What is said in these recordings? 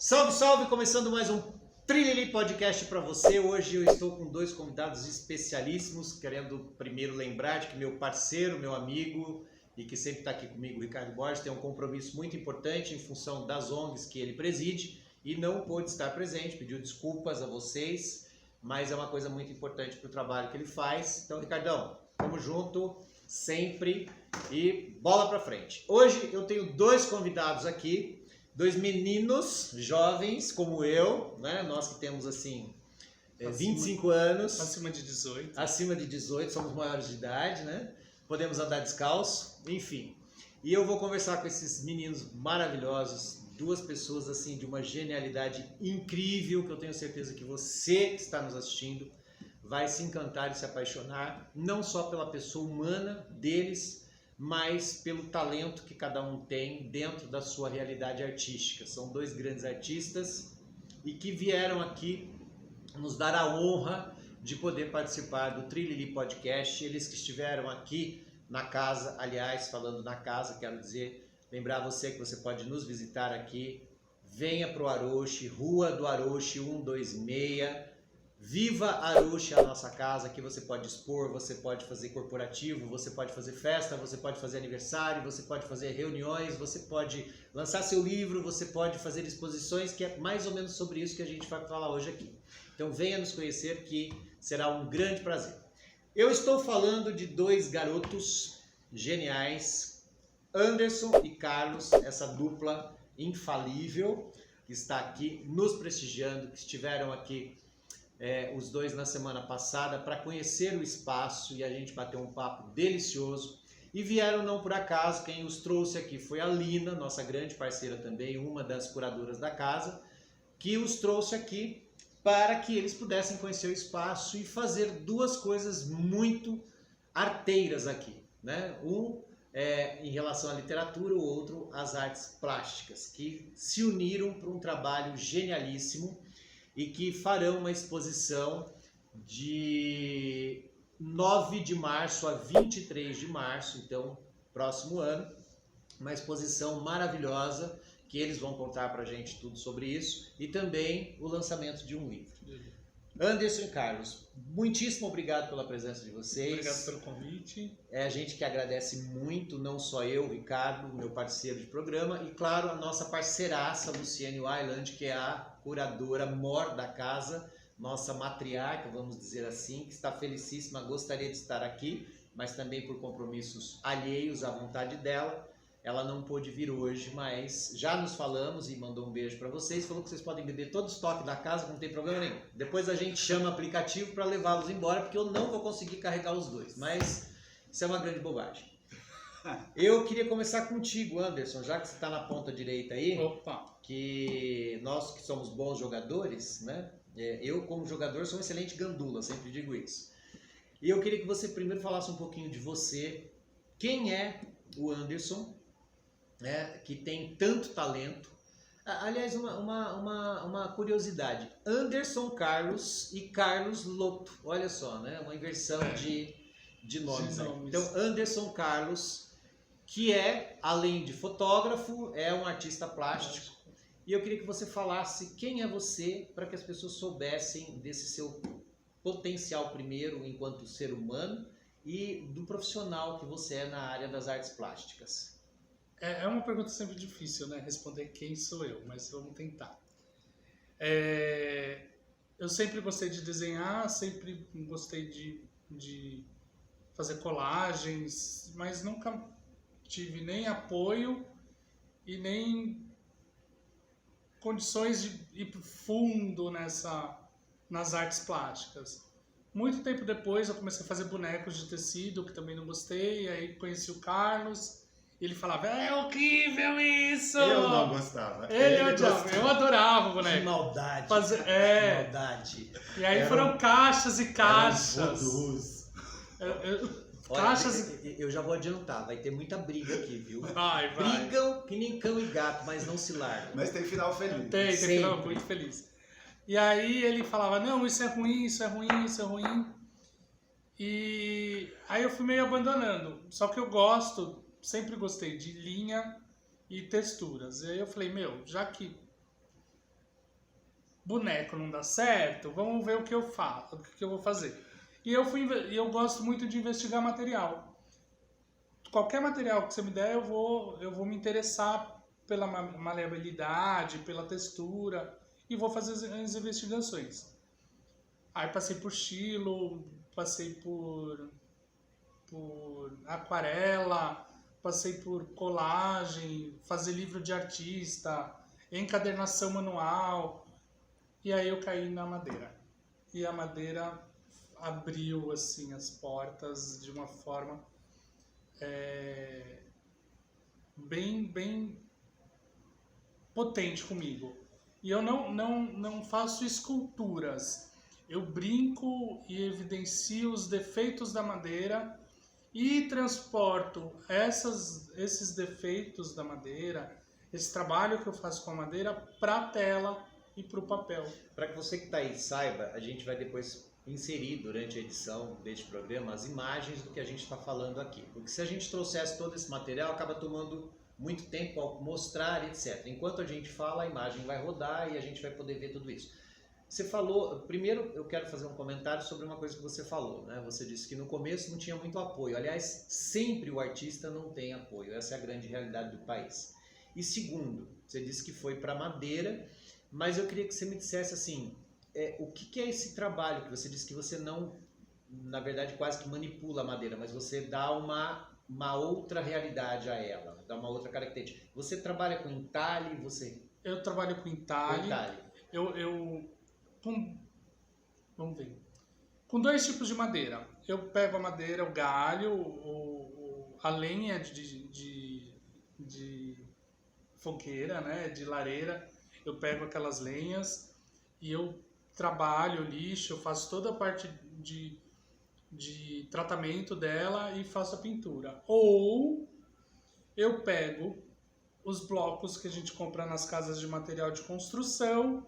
Salve, salve! Começando mais um Trilili Podcast para você. Hoje eu estou com dois convidados especialíssimos, querendo primeiro lembrar de que meu parceiro, meu amigo e que sempre está aqui comigo, o Ricardo Borges, tem um compromisso muito importante em função das ONGs que ele preside e não pôde estar presente, pediu desculpas a vocês, mas é uma coisa muito importante para o trabalho que ele faz. Então, Ricardão, tamo junto sempre e bola para frente. Hoje eu tenho dois convidados aqui. Dois meninos jovens como eu, né? Nós que temos assim 25 anos. Acima de 18. Acima de 18, somos maiores de idade, né? Podemos andar descalço, enfim. E eu vou conversar com esses meninos maravilhosos, duas pessoas assim de uma genialidade incrível, que eu tenho certeza que você que está nos assistindo vai se encantar e se apaixonar, não só pela pessoa humana deles, mas pelo talento que cada um tem dentro da sua realidade artística. São dois grandes artistas e que vieram aqui nos dar a honra de poder participar do Trilili Podcast. Eles que estiveram aqui na casa, aliás, falando na casa, quero dizer, lembrar você que você pode nos visitar aqui. Venha para o Arouche, Rua do Arouche 126. Viva Arouche, a nossa casa, aqui você pode expor, você pode fazer corporativo, você pode fazer festa, você pode fazer aniversário, você pode fazer reuniões, você pode lançar seu livro, você pode fazer exposições, que é mais ou menos sobre isso que a gente vai falar hoje aqui. Então venha nos conhecer que será um grande prazer. Eu estou falando de dois garotos geniais, Anderson e Carlos, essa dupla infalível que está aqui nos prestigiando, que estiveram aqui os dois na semana passada para conhecer o espaço e a gente bateu um papo delicioso. E vieram não por acaso, quem os trouxe aqui foi a Lina, nossa grande parceira também, uma das curadoras da casa, que os trouxe aqui para que eles pudessem conhecer o espaço e fazer duas coisas muito arteiras aqui, né? Um em relação à literatura, o outro às artes plásticas, que se uniram para um trabalho genialíssimo e que farão uma exposição de 9 de março a 23 de março, então, próximo ano, uma exposição maravilhosa, que eles vão contar pra gente tudo sobre isso, e também o lançamento de um livro. Anderson e Carlos, muitíssimo obrigado pela presença de vocês. Obrigado pelo convite. É a gente que agradece muito, não só eu, Ricardo, meu parceiro de programa, e claro, a nossa parceiraça, Luciane Wayland, que é a curadora mor da casa, nossa matriarca, vamos dizer assim, que está felicíssima, gostaria de estar aqui, mas também por compromissos alheios à vontade dela. Ela não pôde vir hoje, mas já nos falamos e mandou um beijo para vocês. Falou que vocês podem beber todo o estoque da casa, não tem problema nenhum. Depois a gente chama aplicativo para levá-los embora, porque eu não vou conseguir carregar os dois. Mas isso é uma grande bobagem. Eu queria começar contigo, Anderson, já que você está na ponta direita aí. Opa! Que nós que somos bons jogadores, né? Eu como jogador sou um excelente gandula, sempre digo isso. E eu queria que você primeiro falasse um pouquinho de você. Quem é o Anderson? Que tem tanto talento. Aliás, uma curiosidade. Anderson Carlos e Carlos Loto. Olha só, né? Uma inversão de nomes. Então, Anderson Carlos, que é, além de fotógrafo, é um artista plástico. E eu queria que você falasse quem é você, para que as pessoas soubessem desse seu potencial primeiro enquanto ser humano e do profissional que você é na área das artes plásticas. É uma pergunta sempre difícil, né? Responder quem sou eu, mas vamos tentar. Eu sempre gostei de desenhar, sempre gostei de fazer colagens, mas nunca tive nem apoio e nem condições de ir pro fundo nas artes plásticas. Muito tempo depois eu comecei a fazer bonecos de tecido, que também não gostei, aí conheci o Carlos. Ele falava, é horrível isso! Eu não gostava. Ele odiava, eu adorava o boneco. Que maldade, que maldade. E aí foram caixas e caixas. Olha, eu já vou adiantar, vai ter muita briga aqui, viu? Vai. Brigam que nem cão e gato, mas não se largam. Mas tem final feliz. Tem final muito feliz. E aí ele falava, não, isso é ruim, isso é ruim, isso é ruim. E aí eu fui meio abandonando. Só que eu sempre gostei de linha e texturas. E aí eu falei, já que boneco não dá certo, vamos ver o que eu faço, o que eu vou fazer. E eu gosto muito de investigar material. Qualquer material que você me der, eu vou me interessar pela maleabilidade, pela textura e vou fazer as investigações. Aí passei por estilo, passei por aquarela, passei por colagem, fazer livro de artista, encadernação manual, e aí eu caí na madeira. E a madeira abriu assim as portas de uma forma bem potente comigo. E eu não faço esculturas. Eu brinco e evidencio os defeitos da madeira e transporto esses defeitos da madeira, esse trabalho que eu faço com a madeira, para a tela e para o papel. Para que você que está aí saiba, a gente vai depois inserir durante a edição deste programa as imagens do que a gente está falando aqui. Porque se a gente trouxesse todo esse material, acaba tomando muito tempo ao mostrar, etc. Enquanto a gente fala, a imagem vai rodar e a gente vai poder ver tudo isso. Você falou, primeiro eu quero fazer um comentário sobre uma coisa que você falou, né? Você disse que no começo não tinha muito apoio. Aliás, sempre o artista não tem apoio. Essa é a grande realidade do país. E segundo, você disse que foi para madeira, mas eu queria que você me dissesse assim, o que é esse trabalho que você disse que você não, na verdade, quase que manipula a madeira, mas você dá uma outra realidade a ela, dá uma outra característica. Você trabalha com entalhe, Eu trabalho com entalhe. Vamos ver. Com 2 tipos de madeira. Eu pego a madeira, o galho, a lenha de fogueira, né, de lareira. Eu pego aquelas lenhas e eu trabalho, lixo, eu faço toda a parte de tratamento dela e faço a pintura. Ou eu pego os blocos que a gente compra nas casas de material de construção.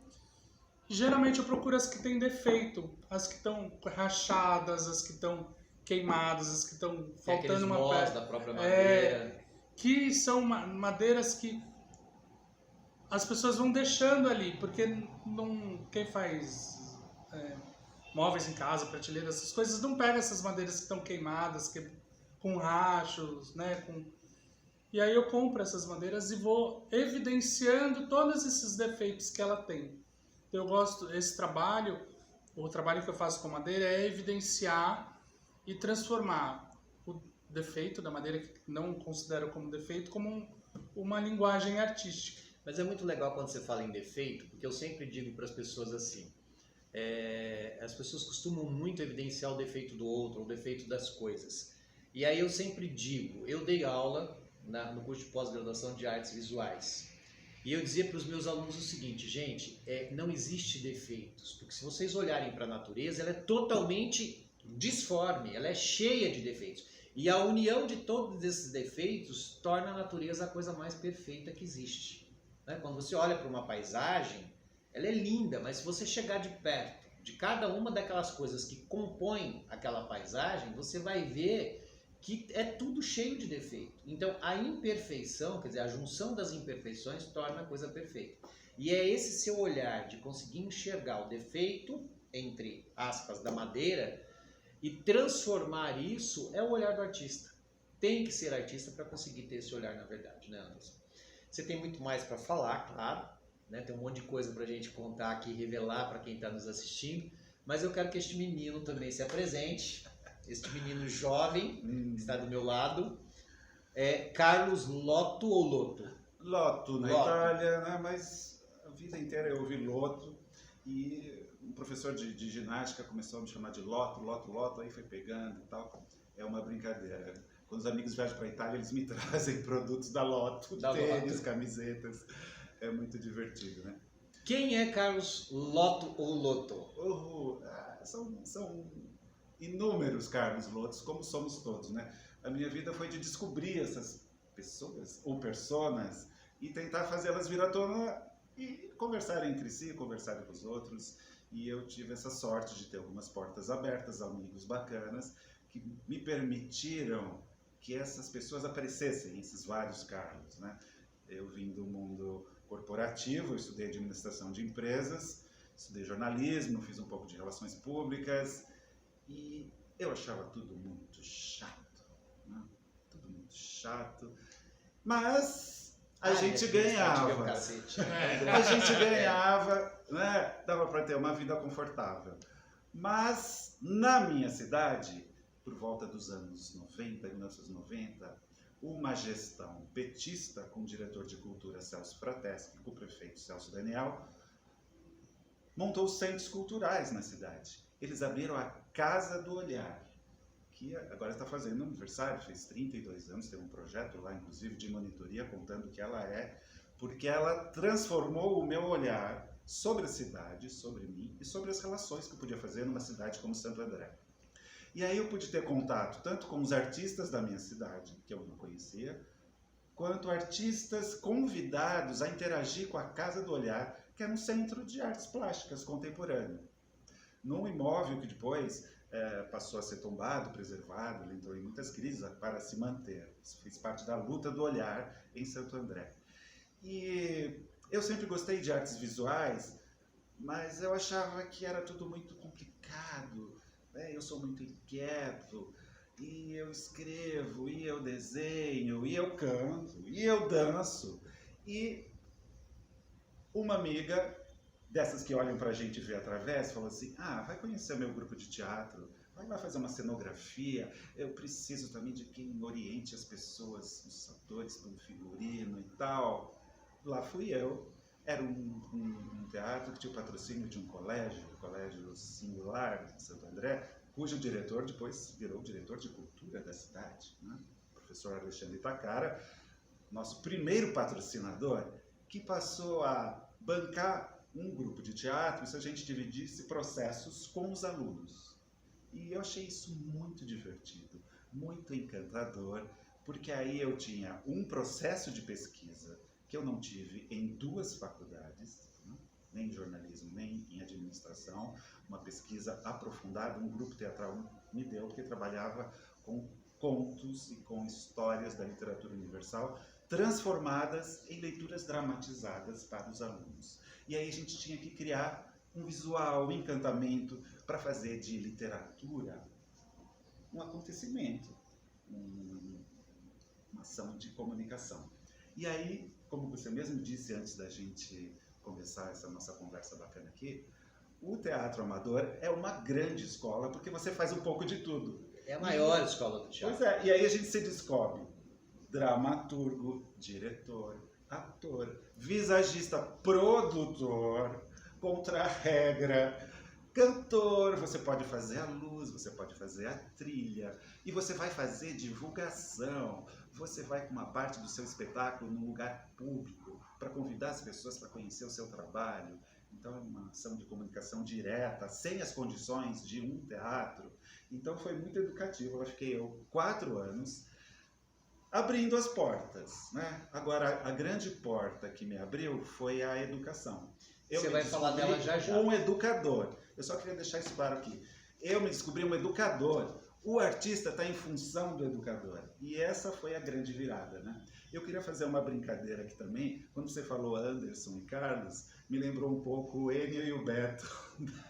Geralmente eu procuro as que têm defeito, as que estão rachadas, as que estão queimadas, as que estão faltando uma peça da própria madeira. Que são madeiras que as pessoas vão deixando ali, porque quem faz móveis em casa, prateleiras, essas coisas, não pega essas madeiras que estão queimadas, com rachos, né? E aí eu compro essas madeiras e vou evidenciando todos esses defeitos que ela tem. Eu gosto, o trabalho que eu faço com madeira é evidenciar e transformar o defeito da madeira, que não considero como defeito, como uma linguagem artística. Mas é muito legal quando você fala em defeito, porque eu sempre digo para as pessoas assim, as pessoas costumam muito evidenciar o defeito do outro, o defeito das coisas. E aí eu sempre digo, eu dei aula no curso de pós-graduação de artes visuais, e eu dizia para os meus alunos o seguinte, gente, não existe defeitos, porque se vocês olharem para a natureza, ela é totalmente disforme, ela é cheia de defeitos. E a união de todos esses defeitos torna a natureza a coisa mais perfeita que existe. Né? Quando você olha para uma paisagem, ela é linda, mas se você chegar de perto de cada uma daquelas coisas que compõem aquela paisagem, você vai ver que é tudo cheio de defeito. Então, a imperfeição, quer dizer, a junção das imperfeições torna a coisa perfeita. E é esse seu olhar de conseguir enxergar o defeito, entre aspas, da madeira, e transformar isso, é o olhar do artista. Tem que ser artista para conseguir ter esse olhar, na verdade, né, Anderson? Você tem muito mais para falar, claro, né? Tem um monte de coisa para a gente contar aqui, revelar para quem está nos assistindo, mas eu quero que este menino também se apresente. Este menino jovem, que está do meu lado, é Carlos Lotto ou Lotto? Lotto, na Itália, né? Mas a vida inteira eu ouvi Lotto. E um professor de ginástica começou a me chamar de Lotto, Lotto, Lotto, aí foi pegando e tal. É uma brincadeira. Quando os amigos viajam para a Itália, eles me trazem produtos da Lotto, tênis, camisetas. É muito divertido, né? Quem é Carlos Lotto ou Lotto? São inúmeros Carlos Lottos, como somos todos, né? A minha vida foi de descobrir essas pessoas ou personas e tentar fazê-las vir à tona e conversar entre si, conversar com os outros. E eu tive essa sorte de ter algumas portas abertas, amigos bacanas, que me permitiram que essas pessoas aparecessem, esses vários Carlos, né? Eu vim do mundo corporativo, eu estudei administração de empresas estudei jornalismo, fiz um pouco de relações públicas e eu achava tudo muito chato, né? Tudo muito chato, mas a gente ganhava. A gente ganhava, né? Dava para ter uma vida confortável. Mas na minha cidade, por volta dos anos 90, 1990, uma gestão petista com o diretor de cultura Celso Frateschi, com o prefeito Celso Daniel, montou centros culturais na cidade. Eles abriram a Casa do Olhar, que agora está fazendo aniversário, fez 32 anos, tem um projeto lá, inclusive, de monitoria, contando o que ela é, porque ela transformou o meu olhar sobre a cidade, sobre mim e sobre as relações que eu podia fazer numa cidade como Santo André. E aí eu pude ter contato tanto com os artistas da minha cidade, que eu não conhecia, quanto artistas convidados a interagir com a Casa do Olhar, que era um centro de artes plásticas contemporâneo. Num imóvel que depois passou a ser tombado, preservado, ele entrou em muitas crises para se manter. Isso fez parte da luta do olhar em Santo André. E eu sempre gostei de artes visuais, mas eu achava que era tudo muito complicado. Eu sou muito inquieto, e eu escrevo, e eu desenho, e eu canto, e eu danço. E uma amiga, dessas que olham pra gente e vê através, falou assim, vai conhecer o meu grupo de teatro, vai lá fazer uma cenografia, eu preciso também de quem oriente as pessoas, os atores, para um figurino e tal. Lá fui eu. Era um teatro que tinha o patrocínio de um colégio, o Colégio Singular de Santo André, cujo diretor depois virou o diretor de cultura da cidade, né? O professor Alexandre Itacara, nosso primeiro patrocinador, que passou a bancar um grupo de teatro se a gente dividisse processos com os alunos. E eu achei isso muito divertido, muito encantador, porque aí eu tinha um processo de pesquisa que eu não tive em 2 faculdades, né? Nem em jornalismo, nem em administração, uma pesquisa aprofundada, um grupo teatral me deu, porque trabalhava com contos e com histórias da literatura universal, transformadas em leituras dramatizadas para os alunos. E aí a gente tinha que criar um visual, um encantamento, para fazer de literatura um acontecimento, uma ação de comunicação. E aí, como você mesmo disse antes da gente começar essa nossa conversa bacana aqui, o teatro amador é uma grande escola, porque você faz um pouco de tudo. É a maior escola do teatro. Pois é, e aí a gente se descobre dramaturgo, diretor, ator, visagista, produtor, contra-regra, cantor, você pode fazer a luz, você pode fazer a trilha, e você vai fazer divulgação, você vai com uma parte do seu espetáculo num lugar público, para convidar as pessoas para conhecer o seu trabalho. Então é uma ação de comunicação direta, sem as condições de um teatro. Então foi muito educativo, eu fiquei 4 anos abrindo as portas, né? Agora, a grande porta que me abriu foi a educação. Você vai falar dela já já. Um educador. Eu só queria deixar isso claro aqui. Eu me descobri um educador. O artista está em função do educador. E essa foi a grande virada, né? Eu queria fazer uma brincadeira aqui também. Quando você falou Anderson e Carlos, me lembrou um pouco o Enio e o Beto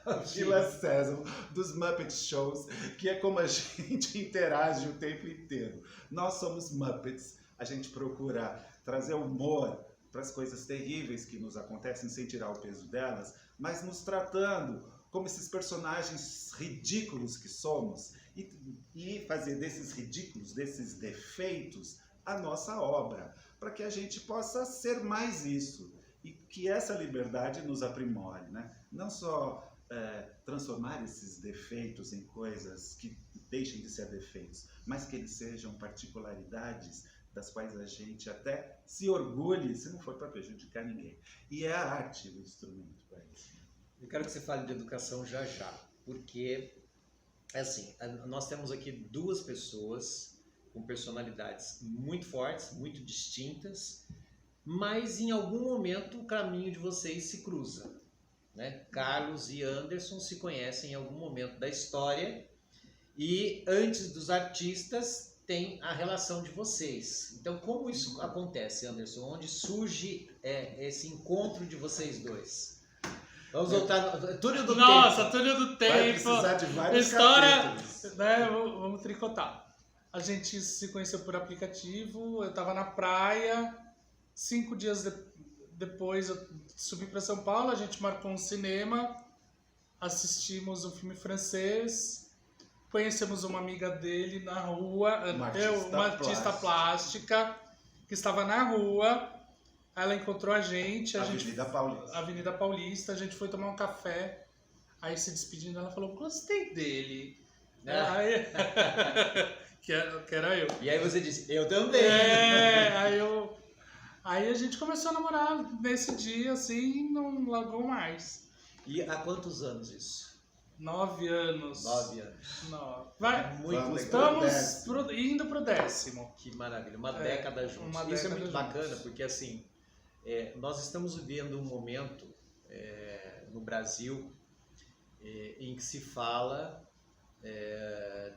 da Vila Sésamo, dos Muppet Shows, que é como a gente interage o tempo inteiro. Nós somos Muppets. A gente procura trazer humor para as coisas terríveis que nos acontecem, sem tirar o peso delas, mas nos tratando como esses personagens ridículos que somos e fazer desses ridículos, desses defeitos, a nossa obra, para que a gente possa ser mais isso e que essa liberdade nos aprimore, né? Não só transformar esses defeitos em coisas que deixem de ser defeitos, mas que eles sejam particularidades das quais a gente até se orgulhe, se não for para prejudicar ninguém. E é a arte o instrumento para isso. Eu quero que você fale de educação já já, porque, assim, nós temos aqui 2 pessoas com personalidades muito fortes, muito distintas, mas em algum momento o caminho de vocês se cruza, né? Carlos e Anderson se conhecem em algum momento da história e antes dos artistas tem a relação de vocês. Então, como isso acontece, Anderson? Onde surge esse encontro de vocês dois? Vamos voltar. Túnel do Nossa, Tempo. túnel do Vai tempo. precisar de vários História, capítulos. né? Vamos tricotar. A gente se conheceu por aplicativo, eu tava na praia, 5 dias depois eu subi para São Paulo, a gente marcou um cinema, assistimos um filme francês, conhecemos uma amiga dele na rua, uma artista plástica que estava na rua, ela encontrou a gente, Avenida Paulista, a gente foi tomar um café, aí se despedindo ela falou, gostei dele. Aí, que era eu. E aí você disse, eu também. Aí a gente começou a namorar nesse dia, assim, não largou mais. E há quantos anos isso? 9 anos. 9 anos. Muito Estamos indo pro 10º. Que maravilha, uma década juntos. Isso é muito bacana, porque assim, nós estamos vivendo um momento no Brasil em que se fala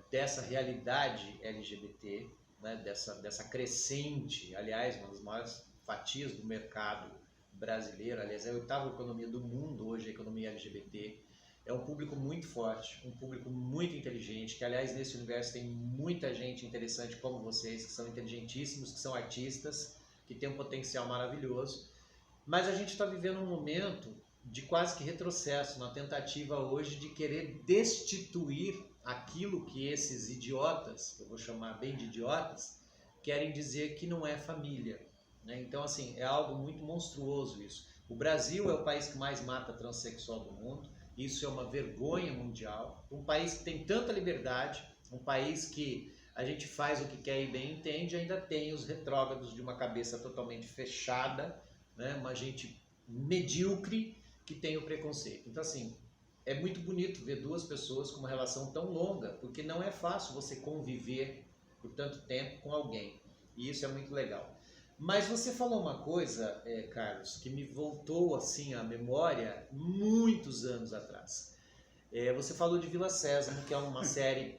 dessa realidade LGBT, né, dessa crescente, aliás, uma das maiores fatias do mercado brasileiro, aliás, é a 8ª economia do mundo hoje, a economia LGBT. É um público muito forte, um público muito inteligente, que aliás nesse universo tem muita gente interessante como vocês, que são inteligentíssimos, que são artistas, que têm um potencial maravilhoso. Mas a gente está vivendo um momento de quase que retrocesso, na tentativa hoje de querer destituir aquilo que esses idiotas, eu vou chamar bem de idiotas, querem dizer que não é família, né? Então assim, é algo muito monstruoso isso. O Brasil é o país que mais mata transexual do mundo. Isso é uma vergonha mundial. Um país que tem tanta liberdade, um país que a gente faz o que quer e bem entende, ainda tem os retrógrados de uma cabeça totalmente fechada, né? Uma gente medíocre que tem o preconceito. Então assim, é muito bonito ver duas pessoas com uma relação tão longa, porque não é fácil você conviver por tanto tempo com alguém. E isso é muito legal. Mas você falou uma coisa, Carlos, que me voltou assim à memória muitos anos atrás. Você falou de Vila Sésamo, que é uma série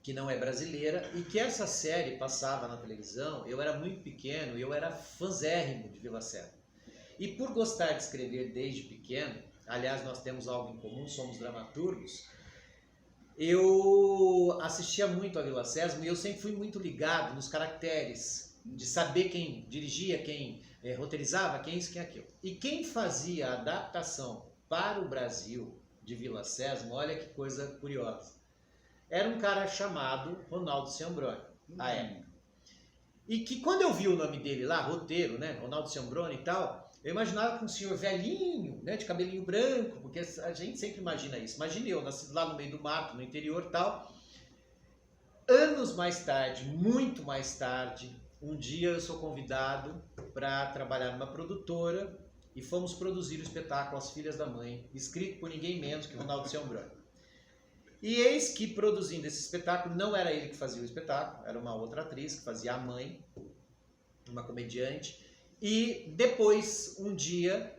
que não é brasileira, e que essa série passava na televisão. Eu era muito pequeno e eu era fãzérrimo de Vila Sésamo. E por gostar de escrever desde pequeno, aliás, nós temos algo em comum, somos dramaturgos, eu assistia muito a Vila Sésamo e eu sempre fui muito ligado nos caracteres, de saber quem dirigia, quem roteirizava, quem isso, quem aquilo. E quem fazia a adaptação para o Brasil de Vila Sésamo, olha que coisa curiosa, era um cara chamado Ronaldo Ciambroni, à época. E que quando eu vi o nome dele lá, roteiro, né, Ronaldo Ciambroni e tal, eu imaginava com um senhor velhinho, né, de cabelinho branco, porque a gente sempre imagina isso. Imagine eu, nasci lá no meio do mato, no interior e tal. Anos mais tarde, muito mais tarde, um dia eu sou convidado para trabalhar numa produtora e fomos produzir o espetáculo As Filhas da Mãe, escrito por ninguém menos que Ronaldo Ciambroni. E eis que produzindo esse espetáculo, não era ele que fazia o espetáculo, era uma outra atriz que fazia a mãe, uma comediante. E depois, um dia,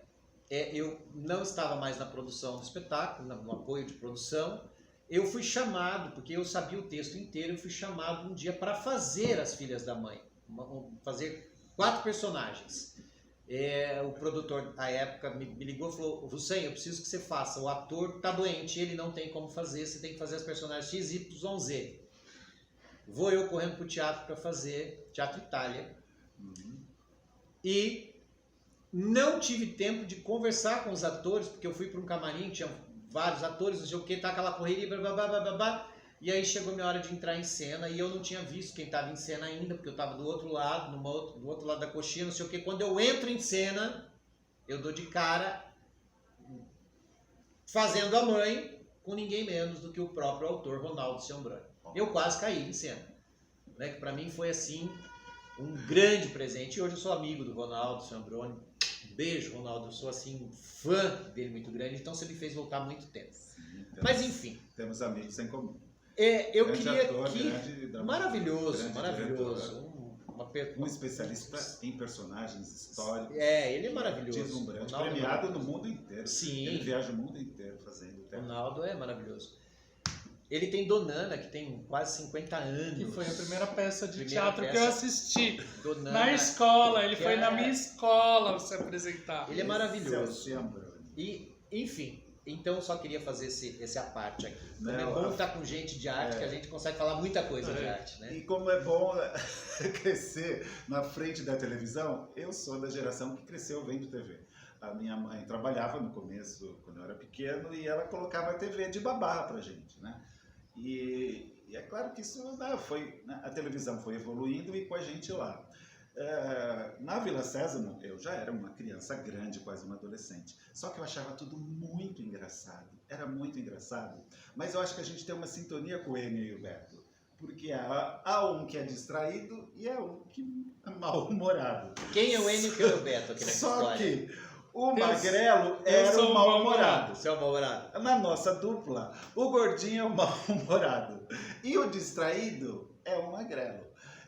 eu não estava mais na produção do espetáculo, no apoio de produção, eu fui chamado, porque eu sabia o texto inteiro, eu fui chamado um dia para fazer As Filhas da Mãe, fazer 4 personagens. O produtor, à época, me ligou e falou, Hussein, eu preciso que você faça, o ator está doente, ele não tem como fazer, você tem que fazer as personagens X, Y, Z. Vou eu correndo para o teatro para fazer Teatro Itália. E não tive tempo de conversar com os atores, porque eu fui para um camarim, tinha vários atores, não sei o que, tá aquela correria, blá, blá, blá, blá, blá. E aí chegou minha hora de entrar em cena e eu não tinha visto quem estava em cena ainda, porque eu estava do outro lado, do outro lado da coxinha, não sei o que. Quando eu entro em cena, eu dou de cara fazendo a mãe com ninguém menos do que o próprio autor, Ronaldo Ciambroni. Eu quase caí em cena, né? Que para mim foi assim um grande presente. E hoje eu sou amigo do Ronaldo Ciambroni. Beijo, Ronaldo. Eu sou assim fã dele muito grande, então você me fez voltar há muito tempo. Sim, mas enfim. Temos amigos em comum. Eu grande queria ator, que... Maravilhoso. Um especialista em personagens históricos. Ele é maravilhoso. Deslumbrante, premiado no mundo inteiro. Sim. Ele viaja o mundo inteiro fazendo teatro. Ronaldo é maravilhoso. Ele tem Donana, que tem quase 50 anos. Que foi a primeira peça de teatro que eu assisti. Donana, na escola, ele foi na minha escola se apresentar. Ele é maravilhoso. Ciambroni. E Enfim, então eu só queria fazer esse à parte aqui. Como é Não, bom estar com gente de arte, que a gente consegue falar muita coisa de arte, né? E como é bom crescer na frente da televisão, eu sou da geração que cresceu vendo TV. A minha mãe trabalhava no começo, quando eu era pequeno, e ela colocava a TV de babá pra gente, né? E é claro que isso, né, a televisão foi evoluindo e com a gente lá. Na Vila Sésamo, eu já era uma criança grande, quase uma adolescente. Só que eu achava tudo muito engraçado. Era muito engraçado. Mas eu acho que a gente tem uma sintonia com o Enio e o Beto. Porque há um que é distraído e há um que é mal-humorado. Quem é o Enio e quem é o Beto aqui nessa Só história? que o magrelo era sou o o mal-humorado. Você é o mal-humorado. Na nossa dupla, o gordinho é o mal-humorado. E o distraído é o magrelo.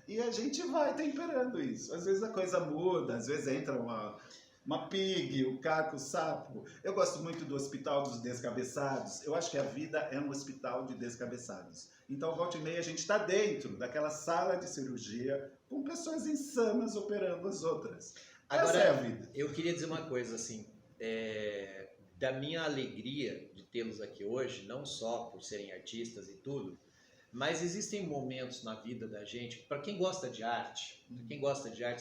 E a gente vai temperando isso. Às vezes a coisa muda, às vezes entra uma pig, o caco, o sapo. Eu gosto muito do Hospital dos Descabeçados. Eu acho que a vida é um hospital de descabeçados. Então, volta e meia, a gente está dentro daquela sala de cirurgia com pessoas insanas operando as outras. Agora, essa é a vida. eu queria dizer uma coisa, assim, da minha alegria de tê-los aqui hoje, não só por serem artistas e tudo, mas existem momentos na vida da gente, para quem gosta de arte,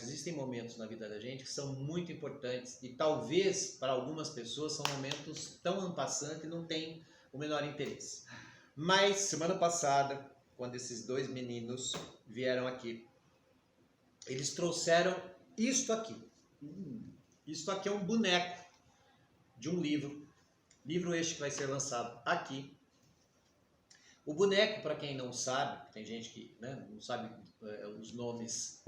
existem momentos na vida da gente que são muito importantes e talvez para algumas pessoas são momentos tão en passant que não tem o menor interesse. Mas semana passada, quando esses dois meninos vieram aqui, eles trouxeram isto aqui. Isto aqui é um boneco de um livro este que vai ser lançado aqui. O boneco, para quem não sabe, tem gente que, né, não sabe os nomes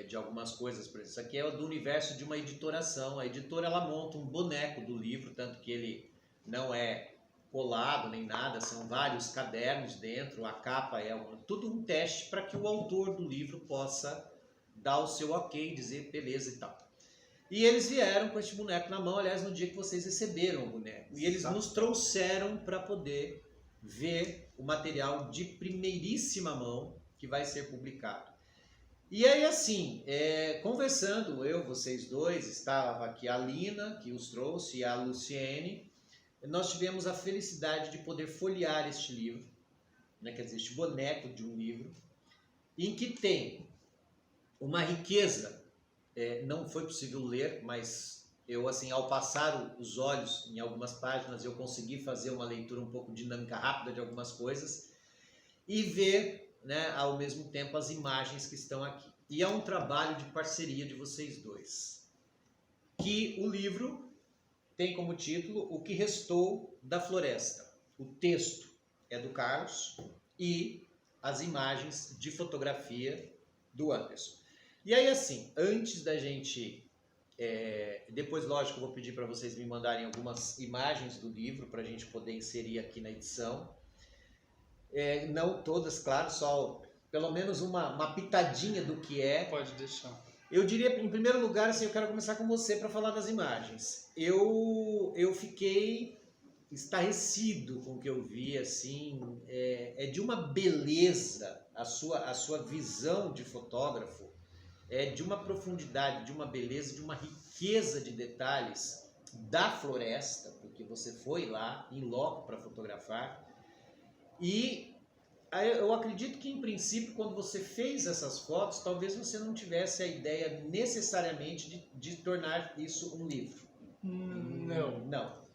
de algumas coisas, por exemplo, isso aqui é do universo de uma editoração. A editora ela monta um boneco do livro, tanto que ele não é colado nem nada, são vários cadernos dentro, a capa é tudo um teste para que o autor do livro possa dar o seu ok, dizer beleza e tal. E eles vieram com este boneco na mão, aliás, no dia que vocês receberam o boneco. E eles nos trouxeram para poder ver o material de primeiríssima mão que vai ser publicado. E aí, assim, conversando, vocês dois, estava aqui a Lina, que os trouxe, e a Luciene, nós tivemos a felicidade de poder folhear este livro, né, quer dizer, este boneco de um livro, em que tem uma riqueza, não foi possível ler, mas eu, assim, ao passar os olhos em algumas páginas, eu consegui fazer uma leitura um pouco dinâmica, rápida de algumas coisas e ver, né, ao mesmo tempo as imagens que estão aqui. E é um trabalho de parceria de vocês dois, que o livro tem como título O que Restou da Floresta. O texto é do Carlos e as imagens de fotografia do Anderson. E aí, assim, antes da gente... depois, lógico, eu vou pedir para vocês me mandarem algumas imagens do livro para a gente poder inserir aqui na edição. Não todas, claro, só pelo menos uma pitadinha do que é. Pode deixar. Eu diria, em primeiro lugar, assim, eu quero começar com você para falar das imagens. Eu fiquei estarrecido com o que eu vi, assim, de uma beleza, a sua visão de fotógrafo, de uma profundidade, de uma beleza, de uma riqueza de detalhes da floresta, porque você foi lá em loco para fotografar. E eu acredito que, em princípio, quando você fez essas fotos, talvez você não tivesse a ideia necessariamente de tornar isso um livro. Não.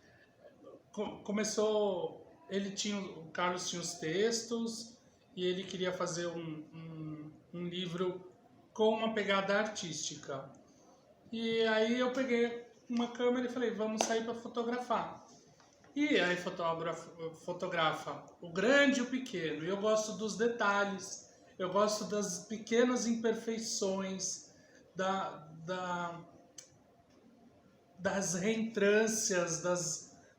Começou... O Carlos tinha os textos e ele queria fazer um livro com uma pegada artística. E aí eu peguei uma câmera e falei, vamos sair para fotografar. E aí fotografa o grande e o pequeno. E eu gosto dos detalhes, eu gosto das pequenas imperfeições, das reentrâncias,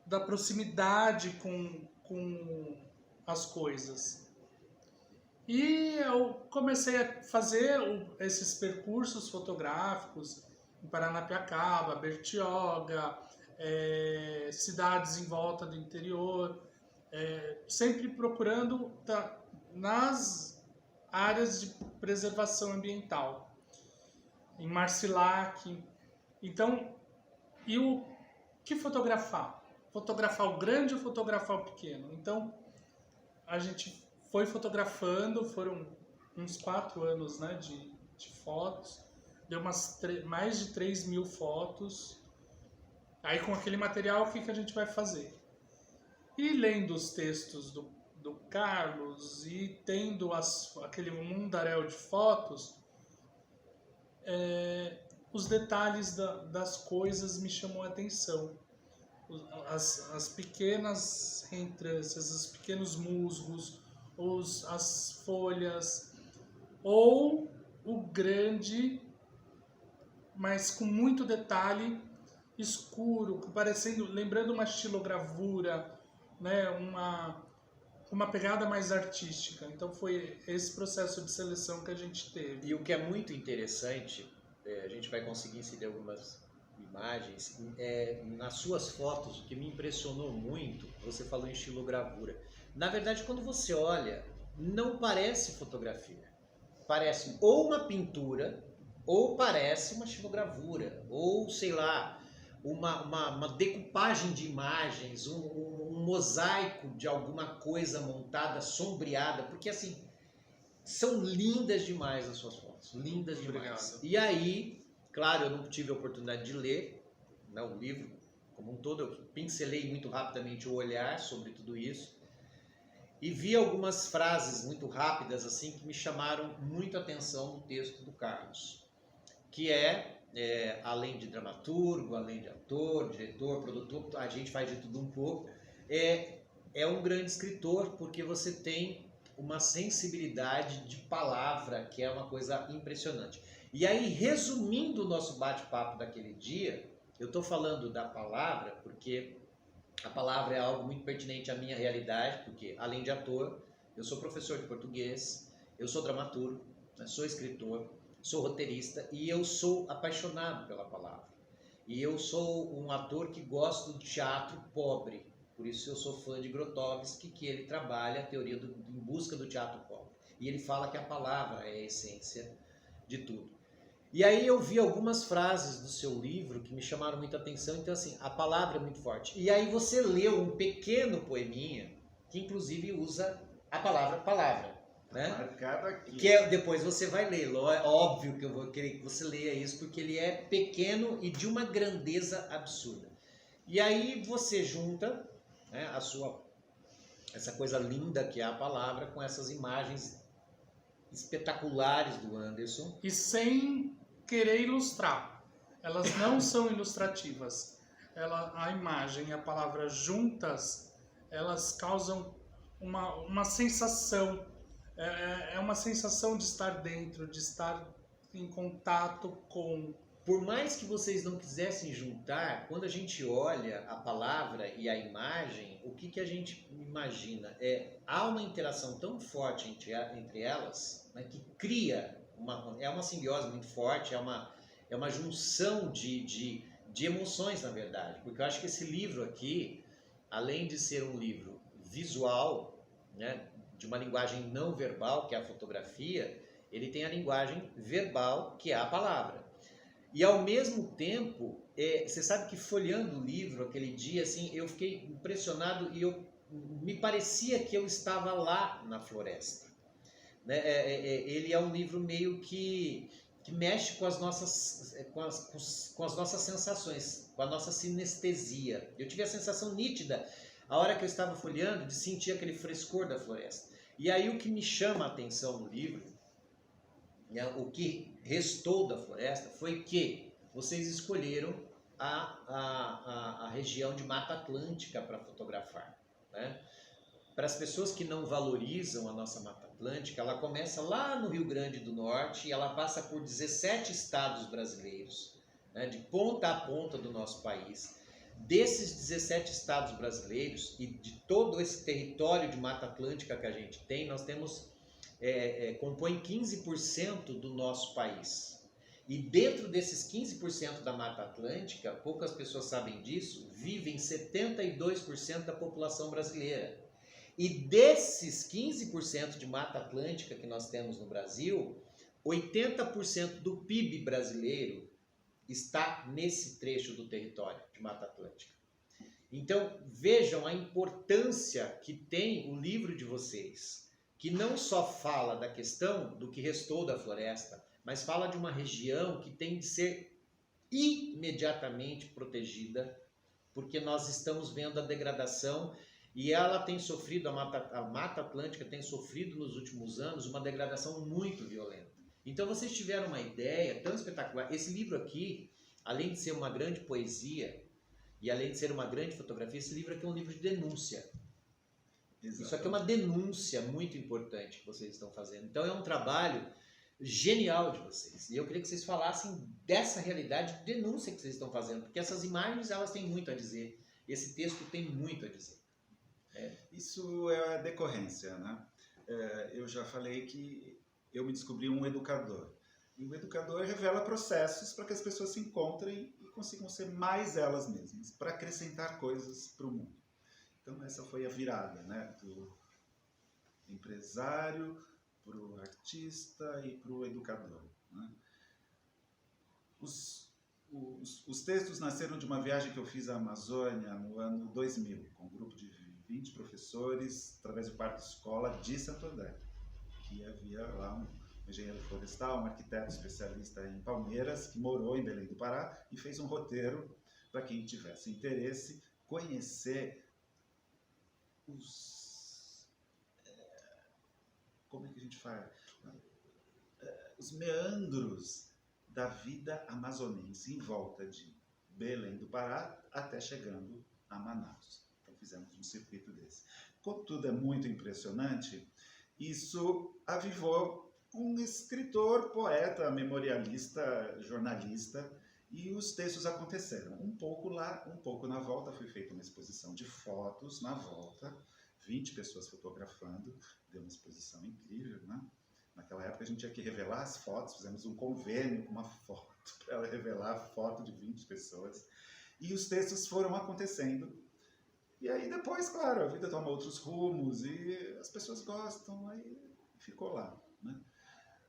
da proximidade com as coisas. E eu comecei a fazer esses percursos fotográficos em Paranapiacaba, Bertioga, cidades em volta do interior, sempre procurando nas áreas de preservação ambiental, em Marcilac. Então, e o que fotografar? fotografar o grande ou fotografar o pequeno. Então, a gente foi fotografando, foram uns 4 anos, né, de fotos, deu mais de 3.000 fotos. Aí com aquele material, o que a gente vai fazer? E lendo os textos do Carlos e tendo aquele mundaréu de fotos, os detalhes das coisas me chamou a atenção. As pequenas reentrâncias, os pequenos musgos, as folhas, ou o grande, mas com muito detalhe, escuro, lembrando uma estilogravura, né, uma pegada mais artística. Então foi esse processo de seleção que a gente teve. E o que é muito interessante, a gente vai conseguir inserir algumas imagens, nas suas fotos, o que me impressionou muito, você falou em estilogravura. Na verdade, quando você olha, não parece fotografia. Parece ou uma pintura, ou parece uma estilogravura, ou sei lá, uma decupagem de imagens, um mosaico de alguma coisa montada, sombreada, porque assim, são lindas demais as suas fotos, lindas demais. Obrigado. E aí, claro, eu não tive a oportunidade de ler, né, o livro como um todo, eu pincelei muito rapidamente o olhar sobre tudo isso, e vi algumas frases muito rápidas assim que me chamaram muito a atenção no texto do Carlos, que além de dramaturgo, além de ator, diretor, produtor, a gente faz de tudo um pouco, é um grande escritor, porque você tem uma sensibilidade de palavra que é uma coisa impressionante. E aí, resumindo o nosso bate-papo daquele dia, eu estou falando da palavra porque a palavra é algo muito pertinente à minha realidade, porque além de ator, eu sou professor de português, eu sou dramaturgo, sou escritor, sou roteirista e eu sou apaixonado pela palavra. E eu sou um ator que gosta do teatro pobre, por isso eu sou fã de Grotowski, que ele trabalha a teoria em busca do teatro pobre. E ele fala que a palavra é a essência de tudo. E aí eu vi algumas frases do seu livro que me chamaram muita atenção, então assim, a palavra é muito forte. E aí você leu um pequeno poeminha, que inclusive usa a palavra. Né? Marcado aqui. Que depois você vai ler, óbvio que eu vou querer que você leia isso, porque ele é pequeno e de uma grandeza absurda. E aí você junta, né, essa coisa linda que é a palavra com essas imagens espetaculares do Anderson. E sem querer ilustrar. Elas não são ilustrativas. A imagem e a palavra juntas, elas causam uma sensação. É uma sensação de estar dentro, de estar em contato com... Por mais que vocês não quisessem juntar, quando a gente olha a palavra e a imagem, o que a gente imagina? Há uma interação tão forte entre elas, né, que cria uma simbiose muito forte, é uma junção de emoções, na verdade. Porque eu acho que esse livro aqui, além de ser um livro visual, né, de uma linguagem não verbal, que é a fotografia, ele tem a linguagem verbal, que é a palavra. E ao mesmo tempo, você sabe que folheando o livro aquele dia, assim, eu fiquei impressionado e me parecia que eu estava lá na floresta. Né? Ele é um livro meio que mexe com as nossas sensações, com a nossa sinestesia. Eu tive a sensação nítida, a hora que eu estava folheando, de sentir aquele frescor da floresta. E aí o que me chama a atenção no livro, né, o que restou da floresta, foi que vocês escolheram a região de Mata Atlântica para fotografar. Né? Para as pessoas que não valorizam a nossa Mata Atlântica, ela começa lá no Rio Grande do Norte e ela passa por 17 estados brasileiros, né, de ponta a ponta do nosso país. Desses 17 estados brasileiros e de todo esse território de Mata Atlântica que a gente tem, nós temos, compõe 15% do nosso país. E dentro desses 15% da Mata Atlântica, poucas pessoas sabem disso, vivem 72% da população brasileira. E desses 15% de Mata Atlântica que nós temos no Brasil, 80% do PIB brasileiro está nesse trecho do território de Mata Atlântica. Então, vejam a importância que tem o livro de vocês, que não só fala da questão do que restou da floresta, mas fala de uma região que tem de ser imediatamente protegida, porque nós estamos vendo a degradação e ela tem sofrido, a Mata Atlântica tem sofrido nos últimos anos uma degradação muito violenta. Então vocês tiveram uma ideia tão espetacular. Esse livro aqui, além de ser uma grande poesia e além de ser uma grande fotografia, esse livro aqui é um livro de denúncia. Exatamente. Isso aqui é uma denúncia muito importante que vocês estão fazendo. Então é um trabalho genial de vocês. E eu queria que vocês falassem dessa realidade de denúncia que vocês estão fazendo, porque essas imagens elas têm muito a dizer. Esse texto tem muito a dizer. Isso é a decorrência, né? Eu já falei que eu me descobri um educador. E o educador revela processos para que as pessoas se encontrem e consigam ser mais elas mesmas, para acrescentar coisas para o mundo. Então essa foi a virada, né? Do empresário para o artista e para o educador, né? Os textos nasceram de uma viagem que eu fiz à Amazônia no ano 2000, com um grupo de 20 professores, através do Parque Escola de Santo André, que havia lá um engenheiro florestal, um arquiteto especialista em palmeiras, que morou em Belém do Pará e fez um roteiro para quem tivesse interesse conhecer como é que a gente fala? Os meandros da vida amazonense em volta de Belém do Pará até chegando a Manaus. Então fizemos um circuito desse. Como tudo é muito impressionante, isso avivou um escritor, poeta, memorialista, jornalista, e os textos aconteceram. Um pouco lá, um pouco na volta. Foi feita uma exposição de fotos na volta, 20 pessoas fotografando, deu uma exposição incrível, né? Naquela época a gente tinha que revelar as fotos, fizemos um convênio com uma foto para ela revelar a foto de 20 pessoas. E os textos foram acontecendo. E aí depois, claro, a vida toma outros rumos e as pessoas gostam, aí ficou lá, né?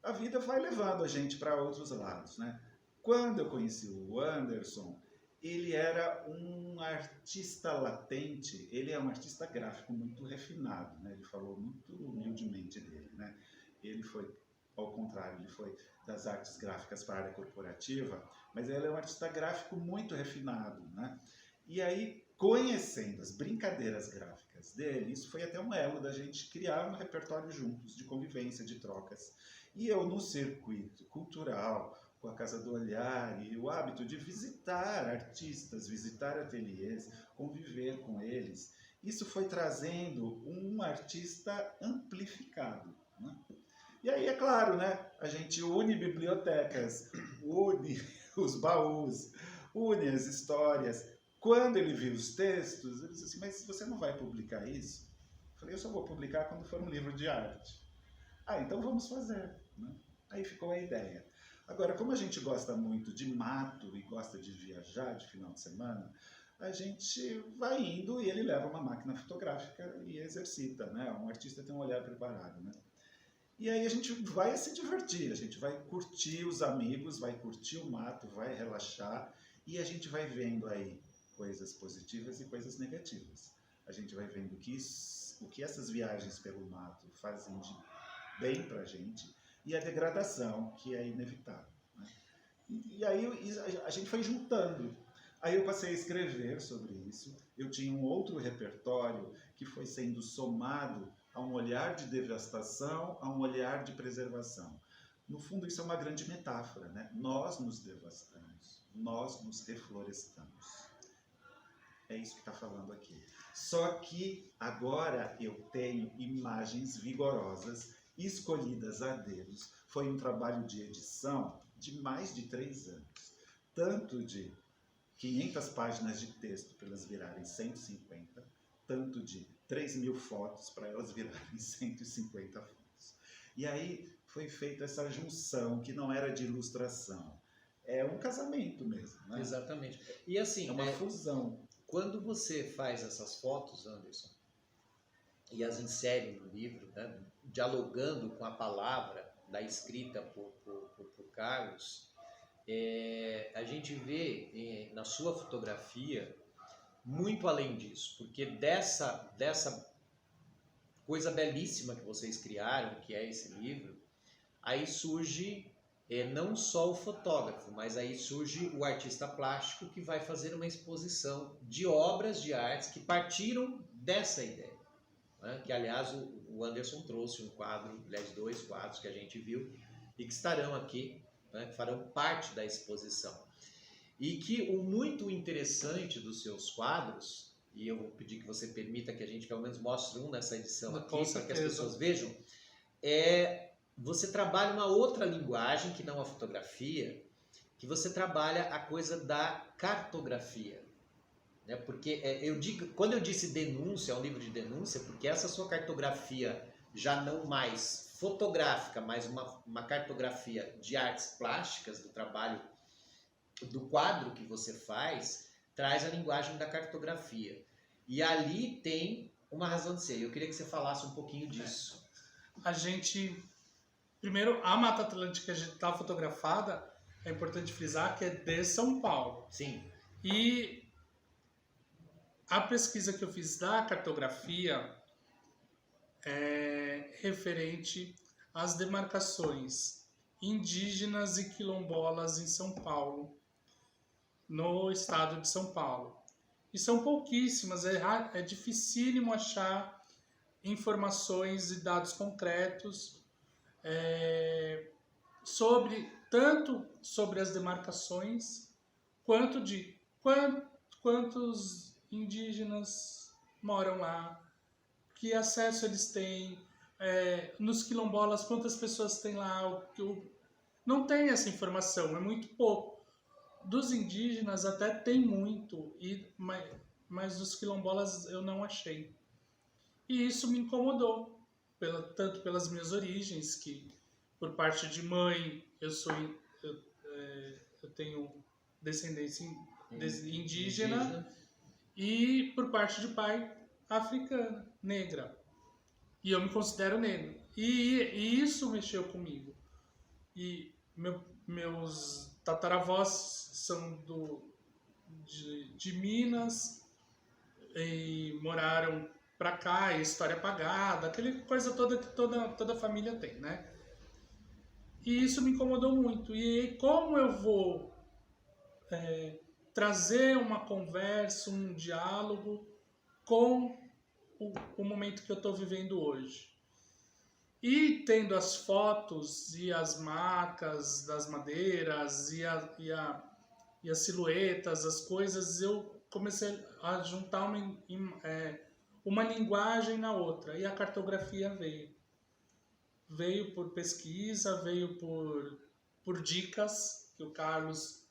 A vida vai levando a gente para outros lados, né? Quando eu conheci o Anderson, ele era um artista latente, ele é um artista gráfico muito refinado, né? Ele falou muito humildemente dele, né? Ele foi, ao contrário, ele foi das artes gráficas para a área corporativa, mas ele é um artista gráfico muito refinado, né? E aí, conhecendo as brincadeiras gráficas dele, isso foi até um elo da gente criar um repertório juntos, de convivência, de trocas. E eu, no circuito cultural, com a Casa do Olhar e o hábito de visitar artistas, visitar ateliês, conviver com eles, isso foi trazendo um artista amplificado, né? E aí, é claro, né? A gente une bibliotecas, une os baús, une as histórias. Quando ele viu os textos, ele disse assim, mas você não vai publicar isso? Eu falei, eu só vou publicar quando for um livro de arte. Ah, então vamos fazer, né? Aí ficou a ideia. Agora, como a gente gosta muito de mato e gosta de viajar de final de semana, a gente vai indo e ele leva uma máquina fotográfica e exercita, né? Um artista tem um olhar preparado, né? E aí a gente vai se divertir, a gente vai curtir os amigos, vai curtir o mato, vai relaxar e a gente vai vendo aí coisas positivas e coisas negativas. A gente vai vendo o que essas viagens pelo mato fazem de bem pra gente e a degradação, que é inevitável, né? E aí a gente foi juntando. Aí eu passei a escrever sobre isso. Eu tinha um outro repertório que foi sendo somado a um olhar de devastação, a um olhar de preservação. No fundo, isso é uma grande metáfora, né? Nós nos devastamos, nós nos reflorestamos. É isso que está falando aqui. Só que agora eu tenho imagens vigorosas, escolhidas a dedos. Foi um trabalho de edição de mais de 3 anos. Tanto de 500 páginas de texto para elas virarem 150, tanto de 3.000 fotos para elas virarem 150 fotos. E aí foi feita essa junção, que não era de ilustração. É um casamento mesmo, né? Exatamente. E assim, é uma fusão. Quando você faz essas fotos, Anderson, e as insere no livro, né, dialogando com a palavra da escrita por Carlos, a gente vê na sua fotografia muito além disso, porque dessa coisa belíssima que vocês criaram, que é esse livro, aí surge não só o fotógrafo, mas aí surge o artista plástico que vai fazer uma exposição de obras de artes que partiram dessa ideia. Né? Que, aliás, o Anderson trouxe um quadro, aliás, 2 quadros que a gente viu e que estarão aqui, né? Que farão parte da exposição. E que o muito interessante dos seus quadros, e eu vou pedir que você permita que a gente pelo menos mostre um nessa edição aqui, para que as pessoas vejam, você trabalha uma outra linguagem que não a fotografia, que você trabalha a coisa da cartografia. Né? Porque quando eu disse denúncia, é um livro de denúncia, porque essa sua cartografia já não mais fotográfica, mas uma cartografia de artes plásticas, do trabalho, do quadro que você faz, traz a linguagem da cartografia. E ali tem uma razão de ser. Eu queria que você falasse um pouquinho disso. A gente... Primeiro, a Mata Atlântica que está fotografada, é importante frisar que é de São Paulo. Sim. E a pesquisa que eu fiz da cartografia é referente às demarcações indígenas e quilombolas em São Paulo, no estado de São Paulo. E são pouquíssimas, é dificílimo achar informações e dados concretos tanto sobre as demarcações, quanto de quantos indígenas moram lá, que acesso eles têm, nos quilombolas, quantas pessoas tem lá. Não tem essa informação, é muito pouco. Dos indígenas até tem muito, mas dos quilombolas eu não achei. E isso me incomodou, tanto pelas minhas origens, que por parte de mãe eu tenho descendência indígena, e por parte de pai africana, negra. E eu me considero negro. E isso mexeu comigo. E meus tataravós são de Minas e moraram pra cá, e história apagada, aquela coisa toda que toda família tem, né? E isso me incomodou muito. E como eu vou trazer uma conversa, um diálogo com o momento que eu estou vivendo hoje? E tendo as fotos e as marcas das madeiras e as silhuetas, as coisas, eu comecei a juntar uma linguagem na outra, e a cartografia veio. Veio por pesquisa, veio por dicas que o Carlos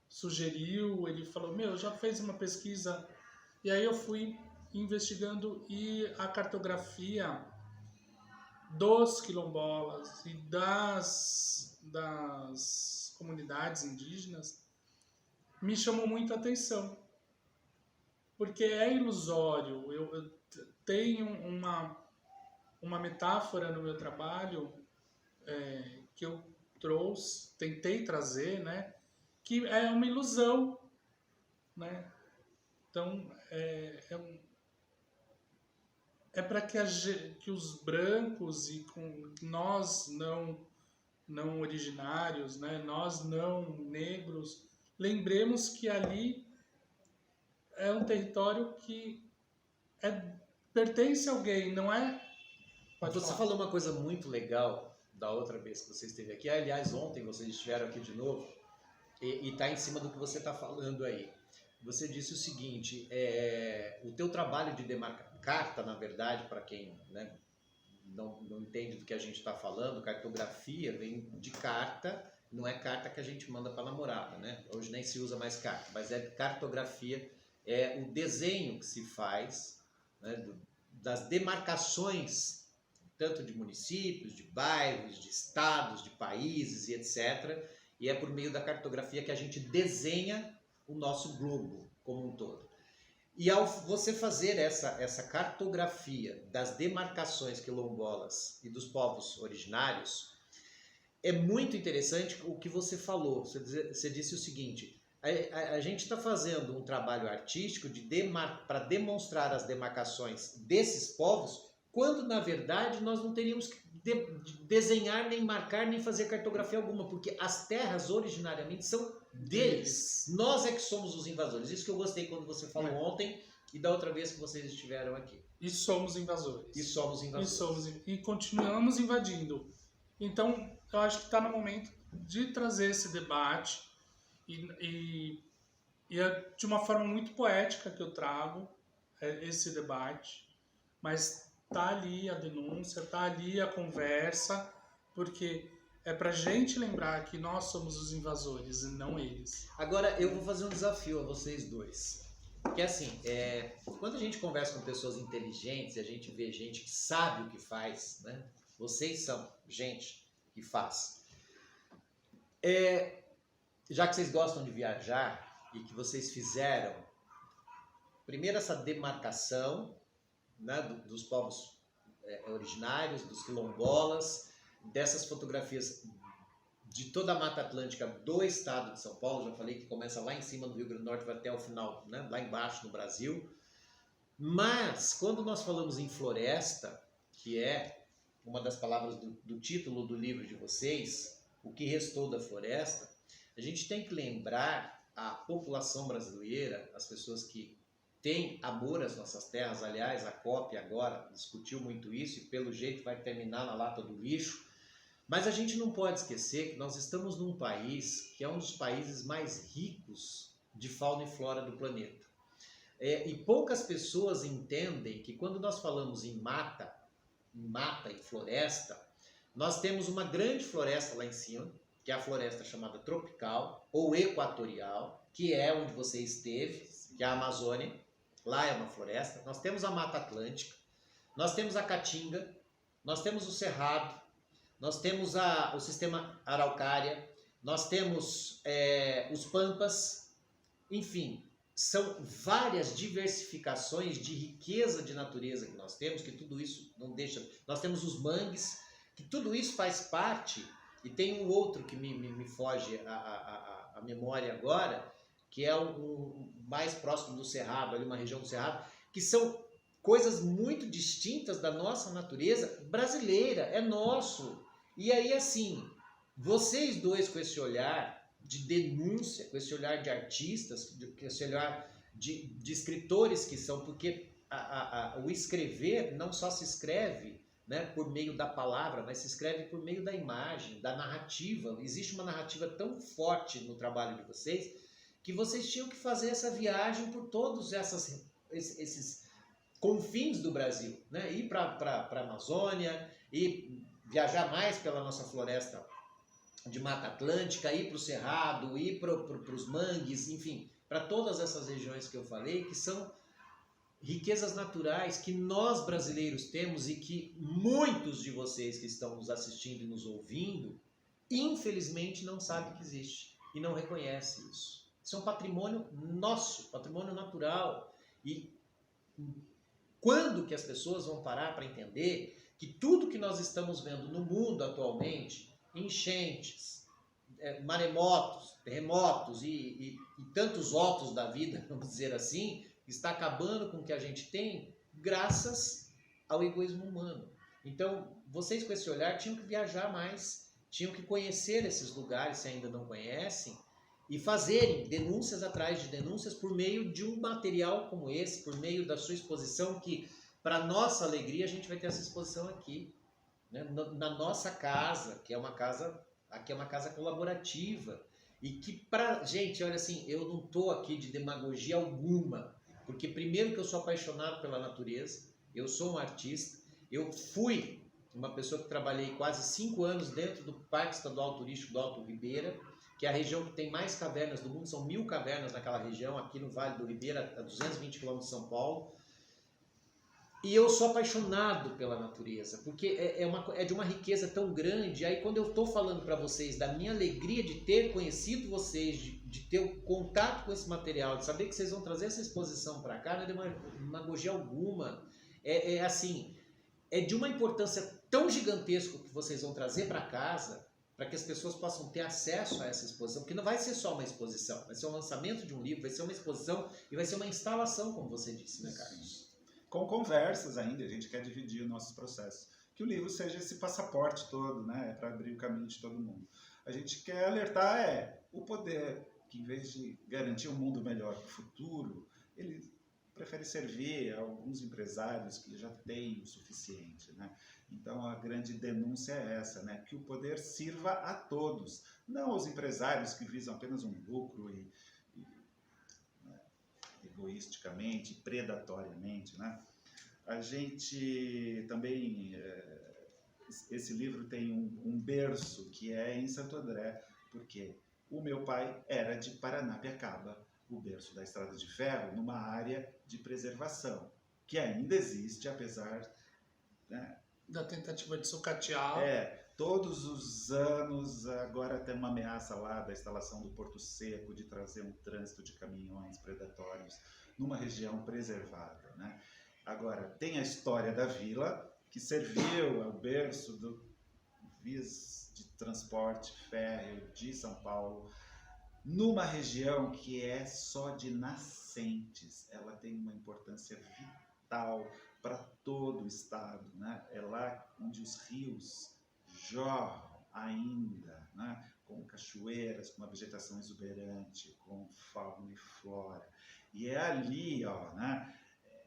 sugeriu. Ele falou, já fez uma pesquisa? E aí eu fui investigando, e a cartografia dos quilombolas e das comunidades indígenas me chamou muito a atenção. Porque é ilusório. Eu tenho uma metáfora no meu trabalho que eu tentei trazer, né? Que é uma ilusão, né? Então, para que os brancos e com nós não originários, né? Nós não negros, lembremos que ali é um território que pertence a alguém, não é? Você falou uma coisa muito legal da outra vez que você esteve aqui. Aliás, ontem vocês estiveram aqui de novo, e está em cima do que você está falando aí. Você disse o seguinte, o teu trabalho de carta, na verdade, para quem, né, não entende do que a gente está falando, cartografia vem de carta, não é carta que a gente manda para namorada, né? Hoje nem se usa mais carta, mas cartografia, é o desenho que se faz, né, das demarcações, tanto de municípios, de bairros, de estados, de países e etc. E é por meio da cartografia que a gente desenha o nosso globo como um todo. E ao você fazer essa cartografia das demarcações quilombolas e dos povos originários, é muito interessante o que você falou. Você disse o seguinte, A gente está fazendo um trabalho artístico para demonstrar as demarcações desses povos, quando na verdade nós não teríamos que desenhar, nem marcar, nem fazer cartografia alguma, porque as terras originariamente são deles. Nós é que somos os invasores. Isso que eu gostei quando você falou ontem e da outra vez que vocês estiveram aqui. E somos invasores. E somos invasores. E continuamos invadindo. Então, eu acho que está no momento de trazer esse debate e é de uma forma muito poética que eu trago esse debate, mas tá ali a denúncia, tá ali a conversa, porque é pra gente lembrar que nós somos os invasores e não eles. Agora, eu vou fazer um desafio a vocês dois. Porque assim, quando a gente conversa com pessoas inteligentes, a gente vê gente que sabe o que faz, né? Vocês são gente que faz. Já que vocês gostam de viajar e que vocês fizeram, primeiro essa demarcação, né, dos povos originários, dos quilombolas, dessas fotografias de toda a Mata Atlântica do estado de São Paulo, já falei que começa lá em cima do Rio Grande do Norte, vai até o final, né, lá embaixo no Brasil. Mas, quando nós falamos em floresta, que é uma das palavras do título do livro de vocês, O que Restou da Floresta, a gente tem que lembrar a população brasileira, as pessoas que têm amor às nossas terras. Aliás, a COP agora discutiu muito isso e pelo jeito vai terminar na lata do lixo. Mas a gente não pode esquecer que nós estamos num país que é um dos países mais ricos de fauna e flora do planeta. E poucas pessoas entendem que quando nós falamos em mata e floresta, nós temos uma grande floresta lá em cima, que é a floresta chamada tropical ou equatorial, que é onde você esteve, que é a Amazônia. Lá é uma floresta. Nós temos a Mata Atlântica, nós temos a Caatinga, nós temos o Cerrado, nós temos o sistema Araucária, nós temos os Pampas, enfim, são várias diversificações de riqueza de natureza que nós temos, que tudo isso não deixa... Nós temos os mangues, que tudo isso faz parte, e tem um outro que me foge a memória agora, que é o mais próximo do Cerrado, ali uma região do Cerrado, que são coisas muito distintas da nossa natureza brasileira, é nosso. E aí, assim, vocês dois com esse olhar de denúncia, com esse olhar de artistas, com esse olhar de escritores que são, porque o escrever não só se escreve, né, por meio da palavra, mas se escreve por meio da imagem, da narrativa. Existe uma narrativa tão forte no trabalho de vocês, que vocês tinham que fazer essa viagem por todos esses confins do Brasil, né? Ir para a Amazônia, e viajar mais pela nossa floresta de Mata Atlântica, ir para o Cerrado, ir para os mangues, enfim, para todas essas regiões que eu falei, que são riquezas naturais que nós brasileiros temos e que muitos de vocês que estão nos assistindo e nos ouvindo, infelizmente não sabem que existe e não reconhecem isso. Isso é um patrimônio nosso, patrimônio natural. E quando que as pessoas vão parar para entender que tudo que nós estamos vendo no mundo atualmente, enchentes, maremotos, terremotos e tantos outros da vida, vamos dizer assim, está acabando com o que a gente tem graças ao egoísmo humano. Então, vocês com esse olhar tinham que viajar mais, tinham que conhecer esses lugares, se ainda não conhecem, e fazerem denúncias atrás de denúncias por meio de um material como esse, por meio da sua exposição, que, para nossa alegria, a gente vai ter essa exposição aqui, né? Na nossa casa, que é uma casa, aqui é uma casa colaborativa, e que gente, olha assim, eu não estou aqui de demagogia alguma, porque primeiro que eu sou apaixonado pela natureza, eu sou um artista, eu fui uma pessoa que trabalhei quase 5 anos dentro do Parque Estadual Turístico do Alto Ribeira, que é a região que tem mais cavernas do mundo, são 1000 cavernas naquela região, aqui no Vale do Ribeira, a 220 km de São Paulo. E eu sou apaixonado pela natureza, porque é de uma riqueza tão grande. Aí quando eu estou falando para vocês da minha alegria de ter conhecido vocês, de ter o contato com esse material, de saber que vocês vão trazer essa exposição para cá, não é de demagogia alguma. Assim, é de uma importância tão gigantesca que vocês vão trazer para casa, para que as pessoas possam ter acesso a essa exposição, porque não vai ser só uma exposição, vai ser um lançamento de um livro, vai ser uma exposição e vai ser uma instalação, como você disse, né, Carlos? Com conversas ainda, a gente quer dividir os nossos processos. Que o livro seja esse passaporte todo, né, para abrir o caminho de todo mundo. A gente quer alertar o poder, que em vez de garantir um mundo melhor para o futuro, ele prefere servir a alguns empresários que já têm o suficiente, né? Então a grande denúncia é essa, né? Que o poder sirva a todos, não aos empresários que visam apenas um lucro né, egoisticamente, predatoriamente, né? A gente também, esse livro tem um berço que é em Santo André, porque o meu pai era de Paranapiacaba, o berço da Estrada de Ferro, numa área de preservação, que ainda existe, apesar, né, Da tentativa de sucatear. todos os anos, agora tem uma ameaça lá da instalação do Porto Seco, de trazer um trânsito de caminhões predatórios numa região preservada, né? Agora, tem a história da vila, que serviu ao berço do vias de transporte férreo de São Paulo, numa região que é só de nascentes. Ela tem uma importância vital para todo o estado, né? É lá onde os rios jorram ainda, né? Com cachoeiras, com uma vegetação exuberante, com fauna e flora. E é ali, ó, né?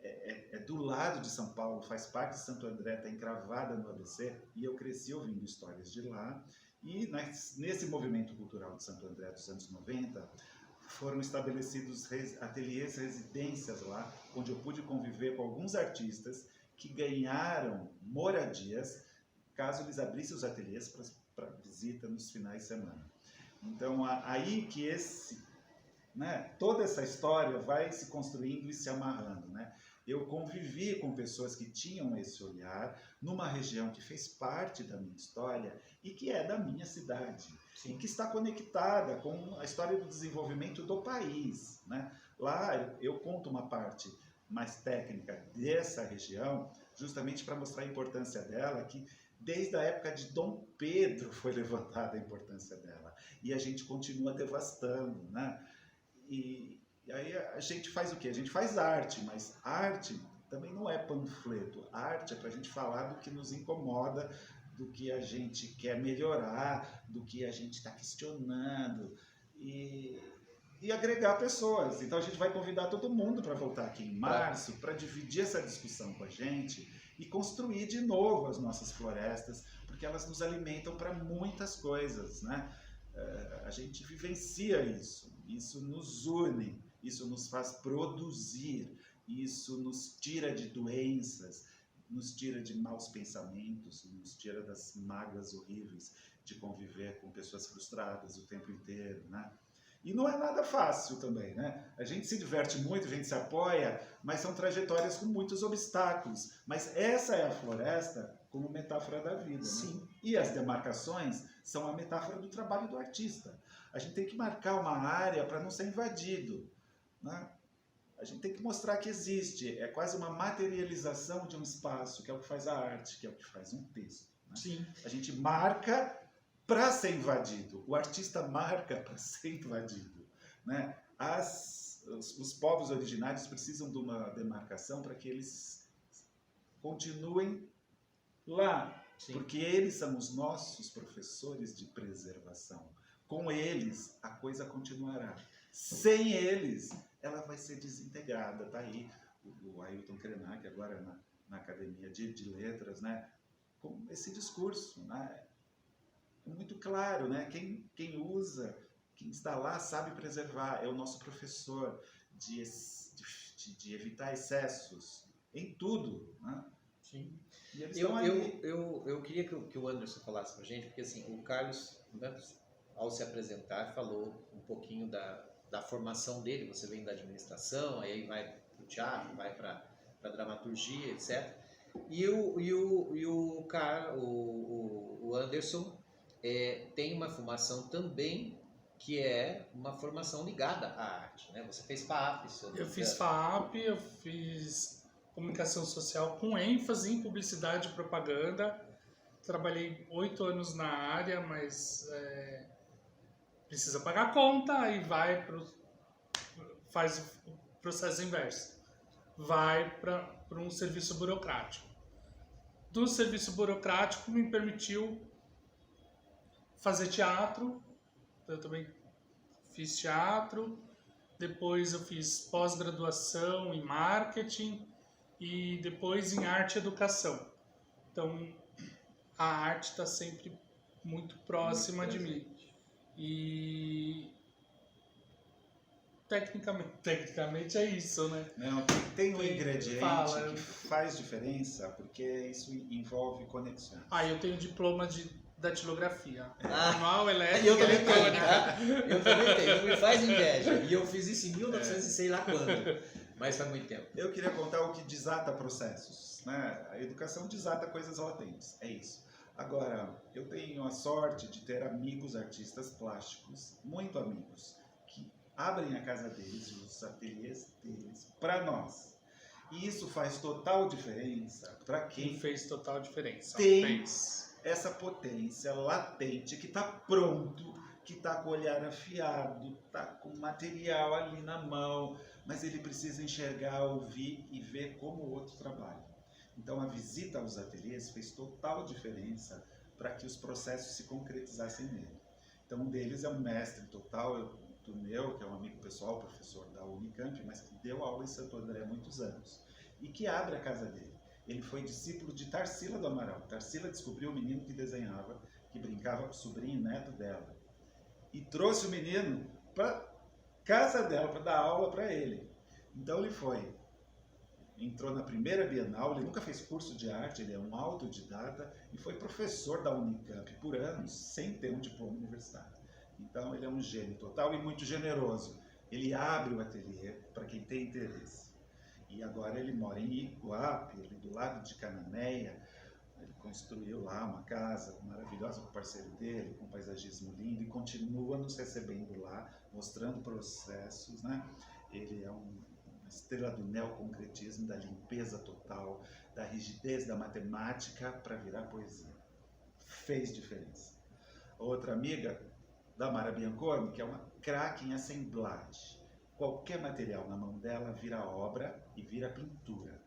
É do lado de São Paulo, faz parte de Santo André, está encravada no ABC, e eu cresci ouvindo histórias de lá. E nesse movimento cultural de Santo André dos anos 90, foram estabelecidos ateliês, residências lá, onde eu pude conviver com alguns artistas que ganharam moradias caso eles abrissem os ateliês para visita nos finais de semana. Então, aí que né, toda essa história vai se construindo e se amarrando, né? Eu convivi com pessoas que tinham esse olhar numa região que fez parte da minha história e que é da minha cidade. Sim. E que está conectada com a história do desenvolvimento do país, né? Lá eu conto uma parte mais técnica dessa região, justamente para mostrar a importância dela, que desde a época de Dom Pedro foi levantada a importância dela. E a gente continua devastando, né? E aí a gente faz o quê? A gente faz arte, mas arte também não é panfleto. Arte é para a gente falar do que nos incomoda, do que a gente quer melhorar, do que a gente está questionando e agregar pessoas. Então a gente vai convidar todo mundo para voltar aqui em março, para dividir essa discussão com a gente e construir de novo as nossas florestas, porque elas nos alimentam para muitas coisas, né? A gente vivencia isso nos une, isso nos faz produzir, isso nos tira de doenças, nos tira de maus pensamentos, nos tira das mágoas horríveis de conviver com pessoas frustradas o tempo inteiro, né? E não é nada fácil também, né? A gente se diverte muito, a gente se apoia, mas são trajetórias com muitos obstáculos. Mas essa é a floresta como metáfora da vida, Sim. né? E as demarcações são a metáfora do trabalho do artista. A gente tem que marcar uma área para não ser invadido, né? A gente tem que mostrar que existe. É quase uma materialização de um espaço, que é o que faz a arte, que é o que faz um texto, né? Sim. A gente marca para ser invadido. O artista marca para ser invadido, né? Os povos originários precisam de uma demarcação para que eles continuem lá. Sim. Porque eles são os nossos professores de preservação. Com eles, a coisa continuará. Sem eles, ela vai ser desintegrada. Está aí o Ailton Krenak, agora na Academia de Letras, né? Com esse discurso, né? Muito claro, né? Quem usa, quem está lá sabe preservar, é o nosso professor de evitar excessos em tudo, né? Sim. E eles eu queria que o Anderson falasse pra gente, porque assim, o Carlos, né, ao se apresentar, falou um pouquinho da formação dele. Você vem da administração, aí vai pro teatro, vai pra dramaturgia, etc. E o Anderson tem uma formação também que é uma formação ligada à arte, né? Você fez FAAP, Eu fiz FAAP, eu fiz comunicação social com ênfase em publicidade e propaganda. trabalhei 8 anos na área, mas precisa pagar a conta e faz o processo inverso. Vai para um serviço burocrático. Do serviço burocrático me permitiu fazer teatro. Eu também fiz teatro. Depois eu fiz pós-graduação em marketing e depois em arte e educação. Então a arte está sempre muito próxima de mim. E tecnicamente é isso, né? Não, tem um ingrediente Fala. que faz diferença, porque isso envolve conexões. Eu tenho diploma de datilografia. Ah, Manual elétrico eu e também tenho, eletrônica. tá? Eu também tenho, não me faz inveja. E eu fiz isso em 1900 e sei lá quando, mas faz muito tempo. Eu queria contar o que desata processos, né? A educação desata coisas latentes, é isso. Agora, eu tenho a sorte de ter amigos artistas plásticos, muito amigos, que abrem a casa deles, os ateliês deles, para nós. E isso faz total diferença para quem Fez total diferença. Tem. Fez. essa potência latente que está pronto, que está com o olhar afiado, está com material ali na mão, mas ele precisa enxergar, ouvir e ver como o outro trabalha. Então a visita aos ateliês fez total diferença para que os processos se concretizassem nele. Então um deles é um mestre total do meu, que é um amigo pessoal, professor da Unicamp, mas que deu aula em Santo André há muitos anos, e que abre a casa dele. Ele foi discípulo de Tarsila do Amaral. Tarsila descobriu o menino que desenhava, que brincava com o sobrinho e neto dela. E trouxe o menino para casa dela, para dar aula para ele. Então ele entrou na primeira Bienal, ele nunca fez curso de arte, ele é um autodidata e foi professor da Unicamp por anos, sem ter um diploma universitário. Então ele é um gênio total e muito generoso. Ele abre o ateliê para quem tem interesse. E agora ele mora em Iguape, ali do lado de Cananéia. Ele construiu lá uma casa maravilhosa com o parceiro dele, com um paisagismo lindo, e continua nos recebendo lá, mostrando processos, né? Ele é uma estrela do neoconcretismo, da limpeza total, da rigidez da matemática para virar poesia. Fez diferença. Outra amiga, Damara Bianconi, que é uma craque em assemblagem. Qualquer material na mão dela vira obra e vira pintura.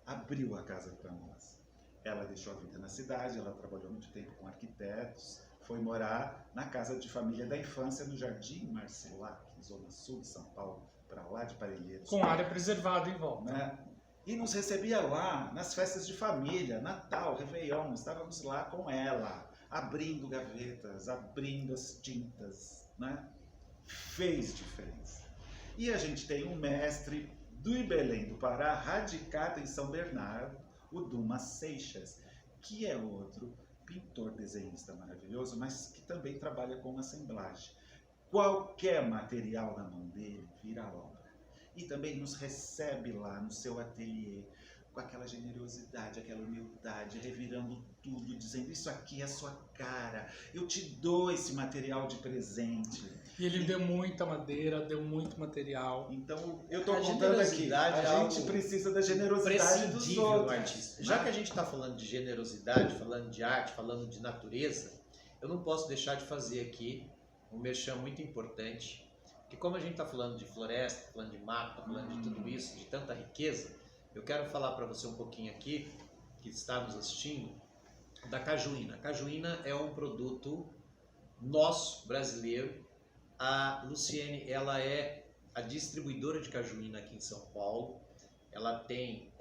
Abriu a casa para nós. Ela deixou a vida na cidade, ela trabalhou muito tempo com arquitetos, foi morar na casa de família da infância no Jardim Marcelac, zona sul de São Paulo, para lá de Parelheiros. Com área preservada em volta. Né? E nos recebia lá, nas festas de família, Natal, Réveillon, estávamos lá com ela, abrindo gavetas, abrindo as tintas, né? Fez diferença. E a gente tem um mestre do Ibelém do Pará, radicado em São Bernardo, o Dumas Seixas, que é outro pintor desenhista maravilhoso, mas que também trabalha com assemblagem. Qualquer material na mão dele vira obra. E também nos recebe lá no seu ateliê, com aquela generosidade, aquela humildade, revirando tudo, dizendo: isso aqui é a sua cara, eu te dou esse material de presente. E ele deu muita madeira, deu muito material. Então, eu estou A contando aqui, generosidade é a gente algo precisa da generosidade dos prescindível outros. no artista. Já que a gente está falando de generosidade, falando de arte, falando de natureza, eu não posso deixar de fazer aqui um merchan muito importante, que como a gente está falando de floresta, falando de mato, falando de tudo isso, de tanta riqueza, eu quero falar para você um pouquinho aqui, que está nos assistindo, da cajuína. A cajuína é um produto nosso, brasileiro. A Luciene, ela é a distribuidora de cajuína aqui em São Paulo. Ela tem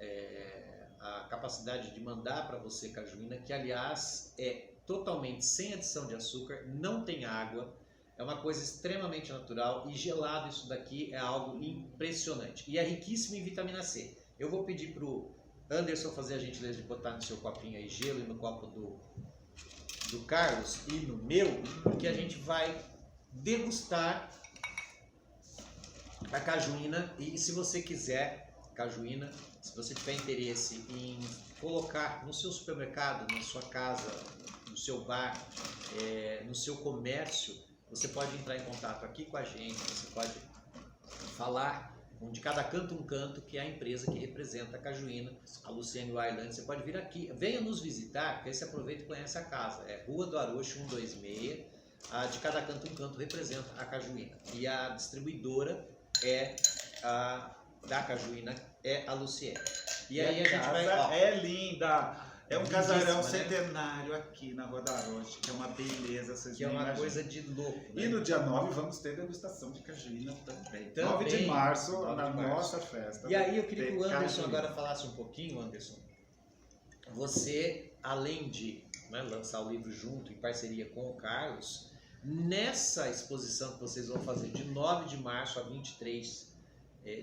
a capacidade de mandar para você cajuína, que aliás é totalmente sem adição de açúcar, não tem água, é uma coisa extremamente natural e gelado. Isso daqui é algo impressionante e é riquíssimo em vitamina C. Eu vou pedir para o Anderson fazer a gentileza de botar no seu copinho aí gelo e no copo do Carlos e no meu, porque a gente vai degustar a cajuína. E se você quiser cajuína, se você tiver interesse em colocar no seu supermercado, na sua casa, no seu bar, no seu comércio, você pode entrar em contato aqui com a gente, você pode falar De Cada Canto um Canto, que é a empresa que representa a Cajuína, a Luciane Wailand. Você pode vir aqui, venha nos visitar, porque aí você aproveita e conhece a casa. É Rua do Arocho 126, a De Cada Canto um Canto representa a Cajuína. E a distribuidora da Cajuína é a Luciene. E aí a gente vai... ó, é linda! É um lindíssima, casarão né? centenário aqui na Rua da Aroche, que é uma beleza, vocês que é nem uma imaginam. coisa de louco, né? E no dia 9 vamos ter degustação de cajuína também. Também, 9 de março, 9 de na março. nossa festa. E aí eu queria que o tem Anderson cajuína. agora falasse um pouquinho, Anderson. Você, além de, né, lançar o livro junto, em parceria com o Carlos, nessa exposição que vocês vão fazer de 9 de março a 23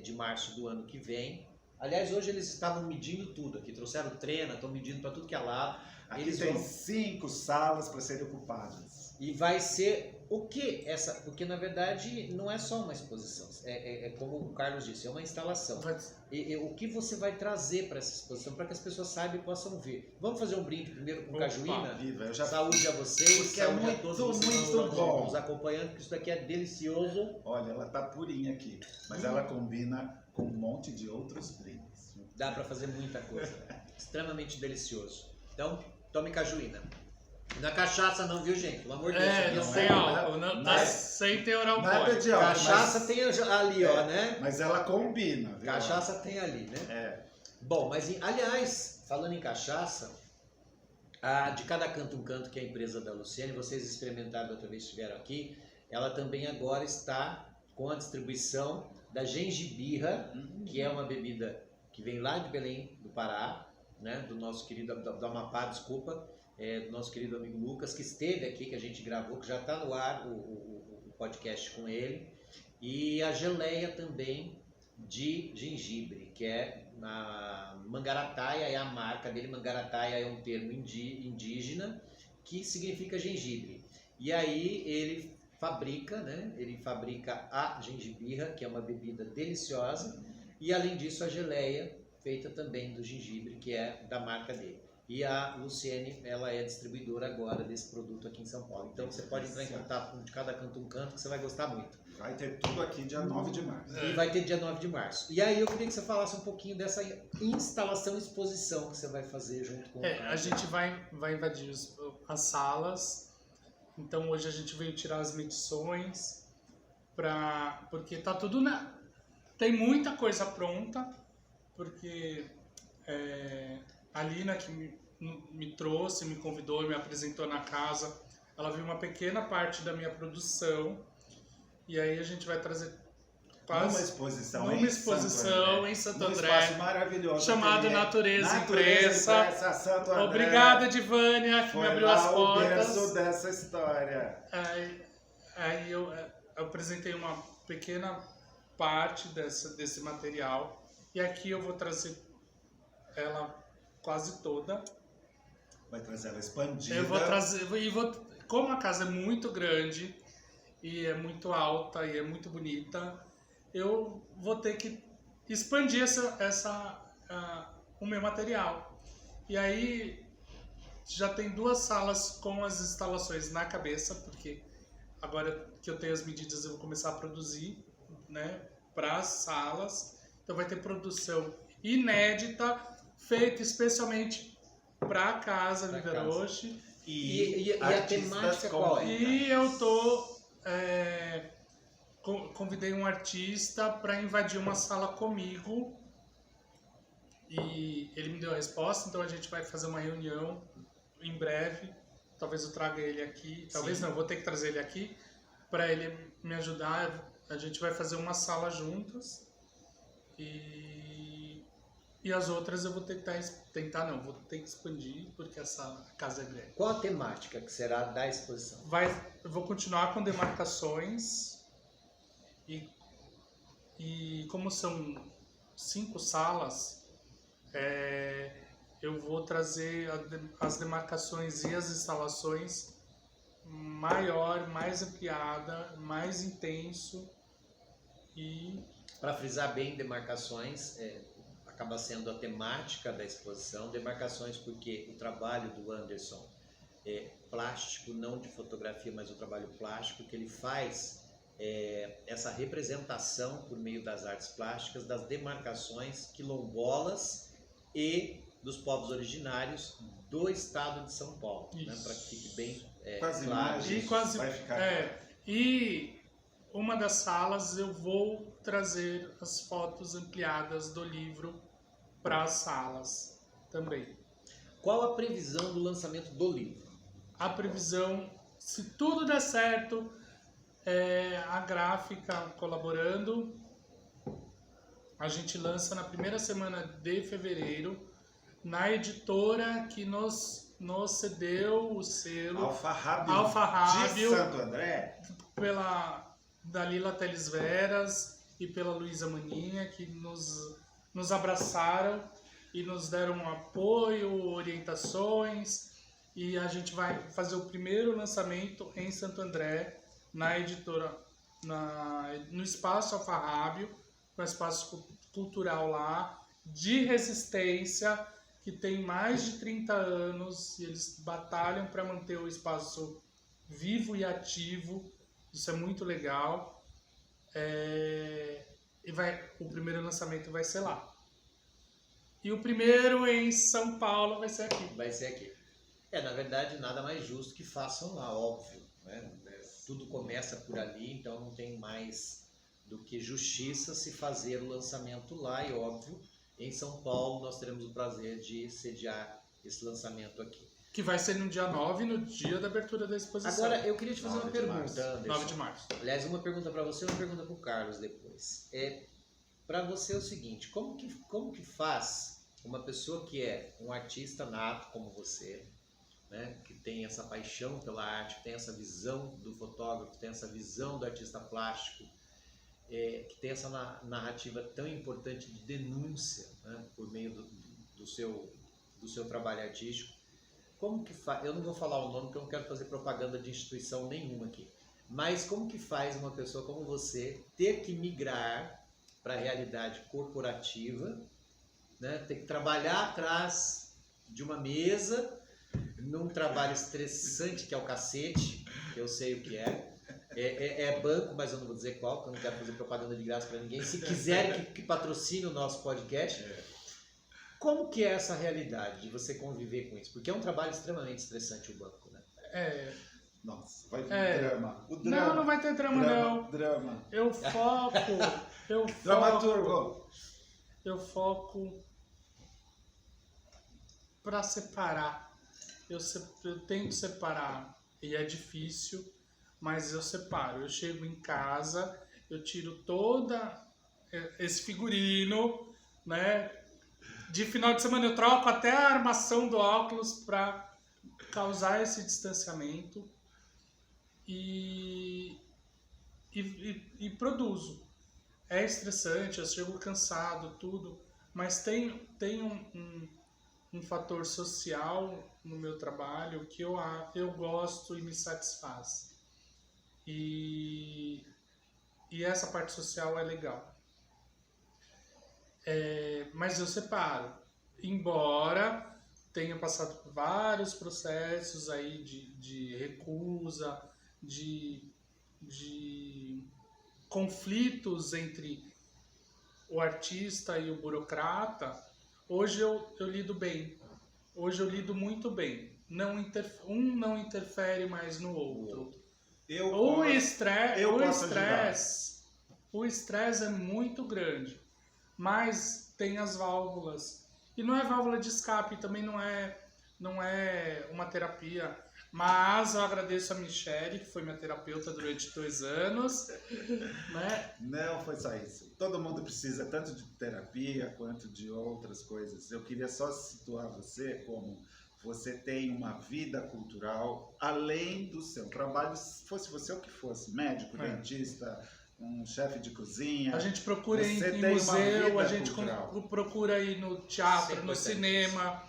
de março do ano que vem. Aliás, hoje eles estavam medindo tudo aqui, trouxeram trena, estão medindo para tudo que é lado. Aqui Eles tem vão... 5 salas para serem ocupadas. E vai ser o que essa? Porque na verdade não é só uma exposição, é como o Carlos disse, é uma instalação. O que você vai trazer para essa exposição para que as pessoas saibam e possam ver? Vamos fazer um brinde primeiro com cajuína? Viva, eu já... Saúde a vocês, Porque é saúde a muito, todos vocês que muito estão bom. nos acompanhando, porque isso daqui é delicioso. Olha, ela tá purinha aqui, mas ela combina com um monte de outros brindes. Dá para fazer muita coisa, extremamente delicioso. Então, tome cajuína. Na cachaça não, viu, gente? Pelo amor de Deus. É, isso não aqui tem é álcool, não, tá sem ter oral Nada pó. de álcool, Cachaça mas, tem ali, ó, né? mas ela combina. Viu? Cachaça tem ali, né? É. Bom, mas aliás, falando em cachaça, a De Cada Canto um Canto, que é a empresa da Luciene, vocês experimentaram da outra vez que estiveram aqui, ela também agora está com a distribuição da gengibirra, que é uma bebida que vem lá de Belém do Pará, né, do nosso querido, do Amapá, desculpa, do nosso querido amigo Lucas, que esteve aqui, que a gente gravou, que já está no ar o podcast com ele, e a geleia também de gengibre, que é na Mangarataia, é a marca dele. Mangarataia é um termo indígena que significa gengibre. E aí ele fabrica, né? Ele fabrica a gengibirra, que é uma bebida deliciosa, e além disso a geleia feita também do gengibre, que é da marca dele. E a Luciene, ela é distribuidora agora desse produto aqui em São Paulo. Então você pode entrar em contato com De Cada Canto um Canto, que você vai gostar muito. Vai ter tudo aqui dia 9 de março. E vai ter dia 9 de março. E aí eu queria que você falasse um pouquinho dessa instalação exposição que você vai fazer junto com o A Carlos. gente vai invadir as salas. Então hoje a gente veio tirar as medições porque tá tudo tem muita coisa pronta, porque a Lina que me trouxe, me convidou, me apresentou na casa, ela viu uma pequena parte da minha produção, e aí a gente vai trazer Numa exposição em Santo num André, espaço maravilhoso. chamado que é Natureza Impressa. Santo André. Obrigada, Divânia, que Foi me abriu lá as o berço portas. dessa história. Aí eu apresentei uma pequena parte desse material, e aqui eu vou trazer ela quase toda. Vai trazer ela expandida. Eu vou trazer, como a casa é muito grande e é muito alta e é muito bonita, eu vou ter que expandir o meu material. E aí já tem 2 salas com as instalações na cabeça, porque agora que eu tenho as medidas eu vou começar a produzir, né, para as salas. Então vai ter produção inédita, feita especialmente para a casa Viveroche. E a temática qual é? E eu convidei um artista para invadir uma sala comigo, e ele me deu a resposta, então a gente vai fazer uma reunião em breve. Talvez eu traga ele aqui, talvez Sim. não, vou ter que trazer ele aqui para ele me ajudar. A gente vai fazer uma sala juntos, e as outras eu vou vou ter que expandir, porque essa casa é grande. Qual a temática que será da exposição? Eu vou continuar com demarcações, e como são 5 salas, eu vou trazer as demarcações e as instalações maior, mais ampliada, mais intenso. E Para frisar bem, demarcações acaba sendo a temática da exposição. Demarcações porque o trabalho do Anderson é plástico, não de fotografia, mas o trabalho plástico que ele faz essa representação por meio das artes plásticas das demarcações quilombolas e dos povos originários do estado de São Paulo, né? Para que fique bem Com as claro. imagens, E quase, vai ficar... e uma das salas eu vou trazer as fotos ampliadas do livro para as salas também. Qual a previsão do lançamento do livro? A previsão, se tudo der certo, a gráfica colaborando, a gente lança na primeira semana de fevereiro, na editora que nos cedeu o selo de Alfarrábio Santo André. pela Dalila Teles Veras e pela Luísa Maninha, que nos abraçaram e nos deram apoio, orientações, e a gente vai fazer o primeiro lançamento em Santo André, na editora, no Espaço Alfarrábio, um espaço cultural lá, de resistência, que tem mais de 30 anos, e eles batalham para manter o espaço vivo e ativo. Isso é muito legal. O primeiro lançamento vai ser lá. E o primeiro em São Paulo vai ser aqui. Vai ser aqui. Na verdade, nada mais justo que façam lá, óbvio, né? Tudo começa por ali, então não tem mais do que justiça se fazer o lançamento lá, e óbvio, em São Paulo nós teremos o prazer de sediar esse lançamento aqui. Que vai ser no dia 9, no dia da abertura da exposição. Agora, eu queria te fazer uma 9 de pergunta, março. Anderson. 9 de março. Aliás, uma pergunta para você e uma pergunta para o Carlos depois. Para você é o seguinte, como que faz uma pessoa que é um artista nato como você, né, que tem essa paixão pela arte, que tem essa visão do fotógrafo, que tem essa visão do artista plástico, que tem essa narrativa tão importante de denúncia, né, por meio do seu trabalho artístico. Como que faz? Eu não vou falar o nome porque eu não quero fazer propaganda de instituição nenhuma aqui. Mas como que faz uma pessoa como você ter que migrar para a realidade corporativa, né? Ter que trabalhar atrás de uma mesa, num trabalho estressante que é o cacete, que eu sei o que é. É banco, mas eu não vou dizer qual, porque eu não quero fazer propaganda de graça para ninguém. Se quiserem que patrocine o nosso podcast, como que é essa realidade de você conviver com isso? Porque é um trabalho extremamente estressante o banco, né? Nossa, vai ter drama. O drama. Não vai ter drama, não. Drama. Eu foco Dramaturgo. eu foco para separar. Eu tento separar, e é difícil, mas eu separo. Eu chego em casa, eu tiro toda esse figurino, né? De final de semana eu troco até a armação do óculos para causar esse distanciamento e produzo. É estressante, eu chego cansado, tudo, mas tem um fator social no meu trabalho que eu gosto e me satisfaz. E essa parte social é legal. Mas eu separo, embora tenha passado por vários processos aí de recusa, de conflitos entre o artista e o burocrata. Hoje eu lido bem, hoje eu lido muito bem, um não interfere mais no outro. O estresse é muito grande. Mas tem as válvulas. E não é válvula de escape, também não é uma terapia. Mas eu agradeço a Michele, que foi minha terapeuta durante 2 anos. Né? Não foi só isso. Todo mundo precisa tanto de terapia quanto de outras coisas. Eu queria só situar você como você tem uma vida cultural além do seu trabalho, fosse você o que fosse, médico, dentista, um chefe de cozinha. A gente procura ir em tem museu, uma a gente cultural. procura ir no teatro, Sempre no cinema,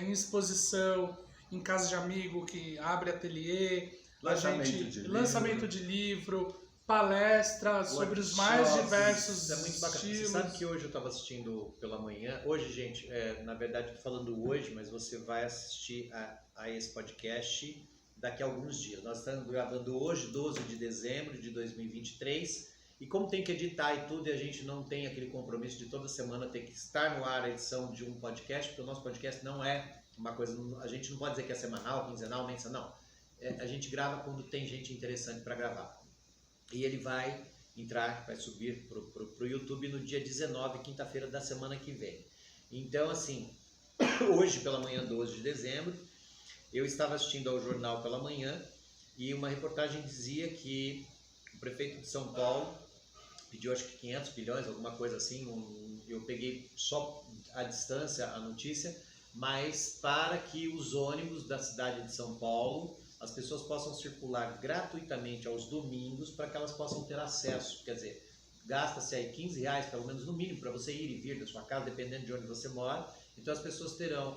em exposição, em casa de amigo que abre ateliê, lançamento de livro, palestras sobre os mais diversos Isso é muito bacana. estilos. Você sabe que hoje eu estava assistindo pela manhã. Hoje, gente, na verdade, estou falando hoje, mas você vai assistir a esse podcast daqui a alguns dias. Nós estamos gravando hoje, 12 de dezembro de 2023, e como tem que editar e tudo, e a gente não tem aquele compromisso de toda semana ter que estar no ar a edição de um podcast, porque o nosso podcast não é uma coisa, a gente não pode dizer que é semanal, quinzenal, mensal, não. A gente grava quando tem gente interessante para gravar. E ele vai subir pro YouTube no dia 19, quinta-feira da semana que vem. Então, assim, hoje pela manhã, 12 de dezembro, eu estava assistindo ao jornal pela manhã e uma reportagem dizia que o prefeito de São Paulo pediu acho que 500 bilhões, alguma coisa assim, eu peguei só à distância a notícia, mas para que os ônibus da cidade de São Paulo, as pessoas possam circular gratuitamente aos domingos para que elas possam ter acesso, quer dizer, gasta-se aí R$15 pelo menos no mínimo para você ir e vir da sua casa, dependendo de onde você mora, então as pessoas terão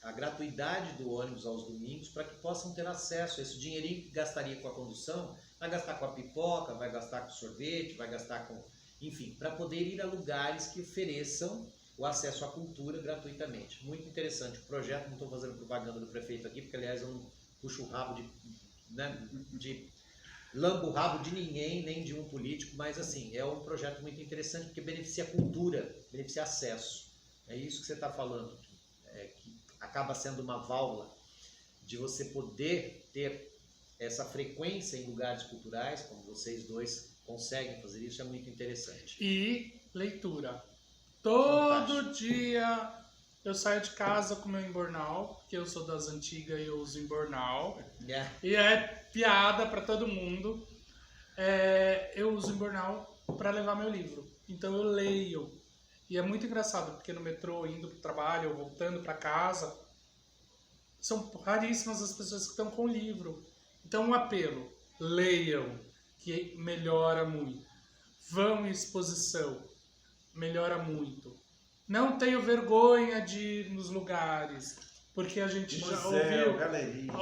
a gratuidade do ônibus aos domingos para que possam ter acesso a esse dinheirinho que gastaria com a condução, vai gastar com a pipoca, vai gastar com sorvete, vai gastar com, enfim, para poder ir a lugares que ofereçam o acesso à cultura gratuitamente. Muito interessante o projeto, não estou fazendo propaganda do prefeito aqui, porque aliás eu não puxo o rabo lambo o rabo de ninguém, nem de um político, mas assim, é um projeto muito interessante porque beneficia a cultura, beneficia acesso. É isso que você está falando, que acaba sendo uma válvula de você poder ter essa frequência em lugares culturais, como vocês dois conseguem fazer isso, é muito interessante. E leitura. Todo Fantástico. dia eu saio de casa com meu embornal, porque eu sou das antigas e eu uso embornal. Yeah. E é piada para todo mundo. Eu uso embornal para levar meu livro. Então eu leio. E é muito engraçado, porque no metrô, indo para o trabalho ou voltando para casa, são raríssimas as pessoas que estão com o livro. Então um apelo, leiam, que melhora muito. Vão em exposição, melhora muito. Não tenho vergonha de ir nos lugares, porque a gente já ouviu, galeria.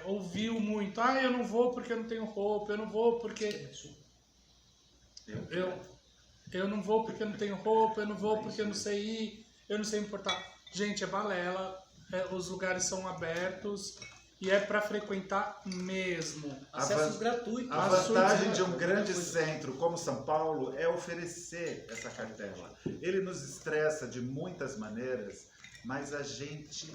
ouviu muito. Eu não vou porque eu não tenho roupa, eu não vou porque eu não vou porque eu não tenho roupa, eu não vou porque eu não sei ir, eu não sei importar. Gente, é balela, os lugares são abertos e é para frequentar mesmo. Acessos gratuitos. A vantagem de um grande centro como São Paulo é oferecer essa cartela. Ele nos estressa de muitas maneiras, mas a gente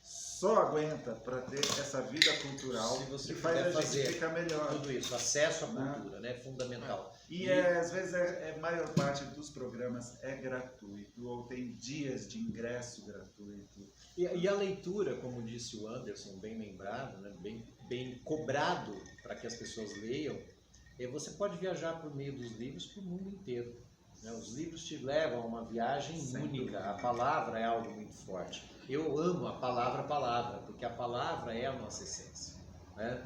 só aguenta para ter essa vida cultural que faz a gente ficar melhor. Tudo isso, acesso à cultura, né? Fundamental. E às vezes a maior parte dos programas é gratuito, ou tem dias de ingresso gratuito. E a leitura, como disse o Anderson, bem lembrado, né? bem cobrado para que as pessoas leiam, você pode viajar por meio dos livros para o mundo inteiro. Né? Os livros te levam a uma viagem única, a palavra é algo muito forte. Eu amo a palavra, porque a palavra é a nossa essência. Né?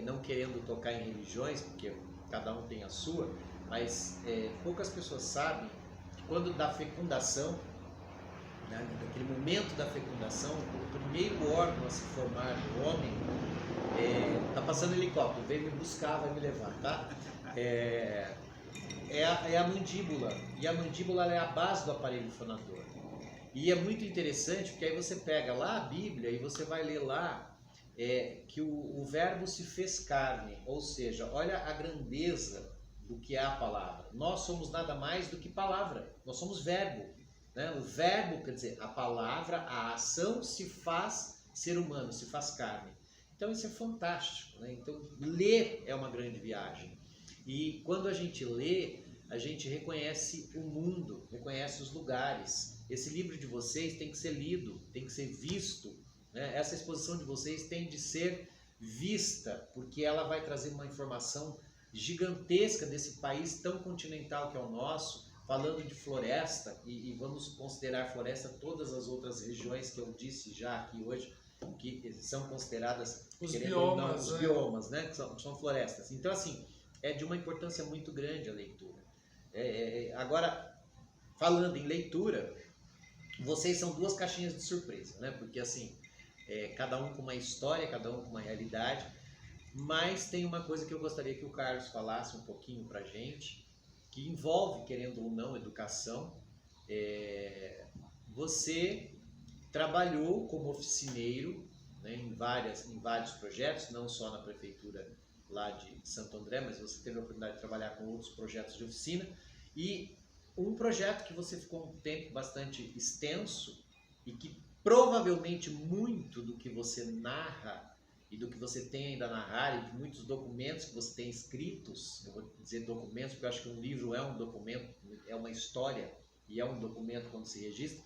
Não querendo tocar em religiões, porque cada um tem a sua, mas poucas pessoas sabem que quando da fecundação, né, naquele momento da fecundação, o primeiro órgão a se formar no homem, tá passando helicóptero, vem me buscar, vai me levar, tá? É a mandíbula, e a mandíbula é a base do aparelho fonador. E é muito interessante, porque aí você pega lá a Bíblia e você vai ler lá que o verbo se fez carne, ou seja, olha a grandeza do que é a palavra. Nós somos nada mais do que palavra, nós somos verbo. Né? O verbo, quer dizer, a palavra, a ação se faz ser humano, se faz carne. Então isso é fantástico. Né? Então ler é uma grande viagem. E quando a gente lê, a gente reconhece o mundo, reconhece os lugares. Esse livro de vocês tem que ser lido, tem que ser visto. Né? Essa exposição de vocês tem de ser vista, porque ela vai trazer uma informação gigantesca desse país tão continental que é o nosso, falando de floresta, e vamos considerar floresta todas as outras regiões que eu disse já aqui hoje, que são consideradas os biomas, os biomas, né? Que são florestas. Então, assim, é de uma importância muito grande a leitura. Agora, falando em leitura, vocês são duas caixinhas de surpresa, né? Porque, assim, cada um com uma história, cada um com uma realidade, mas tem uma coisa que eu gostaria que o Carlos falasse um pouquinho pra gente, que envolve, querendo ou não, educação. Você trabalhou como oficineiro né, em vários projetos, não só na prefeitura lá de Santo André, mas você teve a oportunidade de trabalhar com outros projetos de oficina. E um projeto que você ficou um tempo bastante extenso e que provavelmente muito do que você narra e do que você tem ainda a narrar e de muitos documentos que você tem escritos, eu vou dizer documentos porque eu acho que um livro é um documento, é uma história e é um documento quando se registra,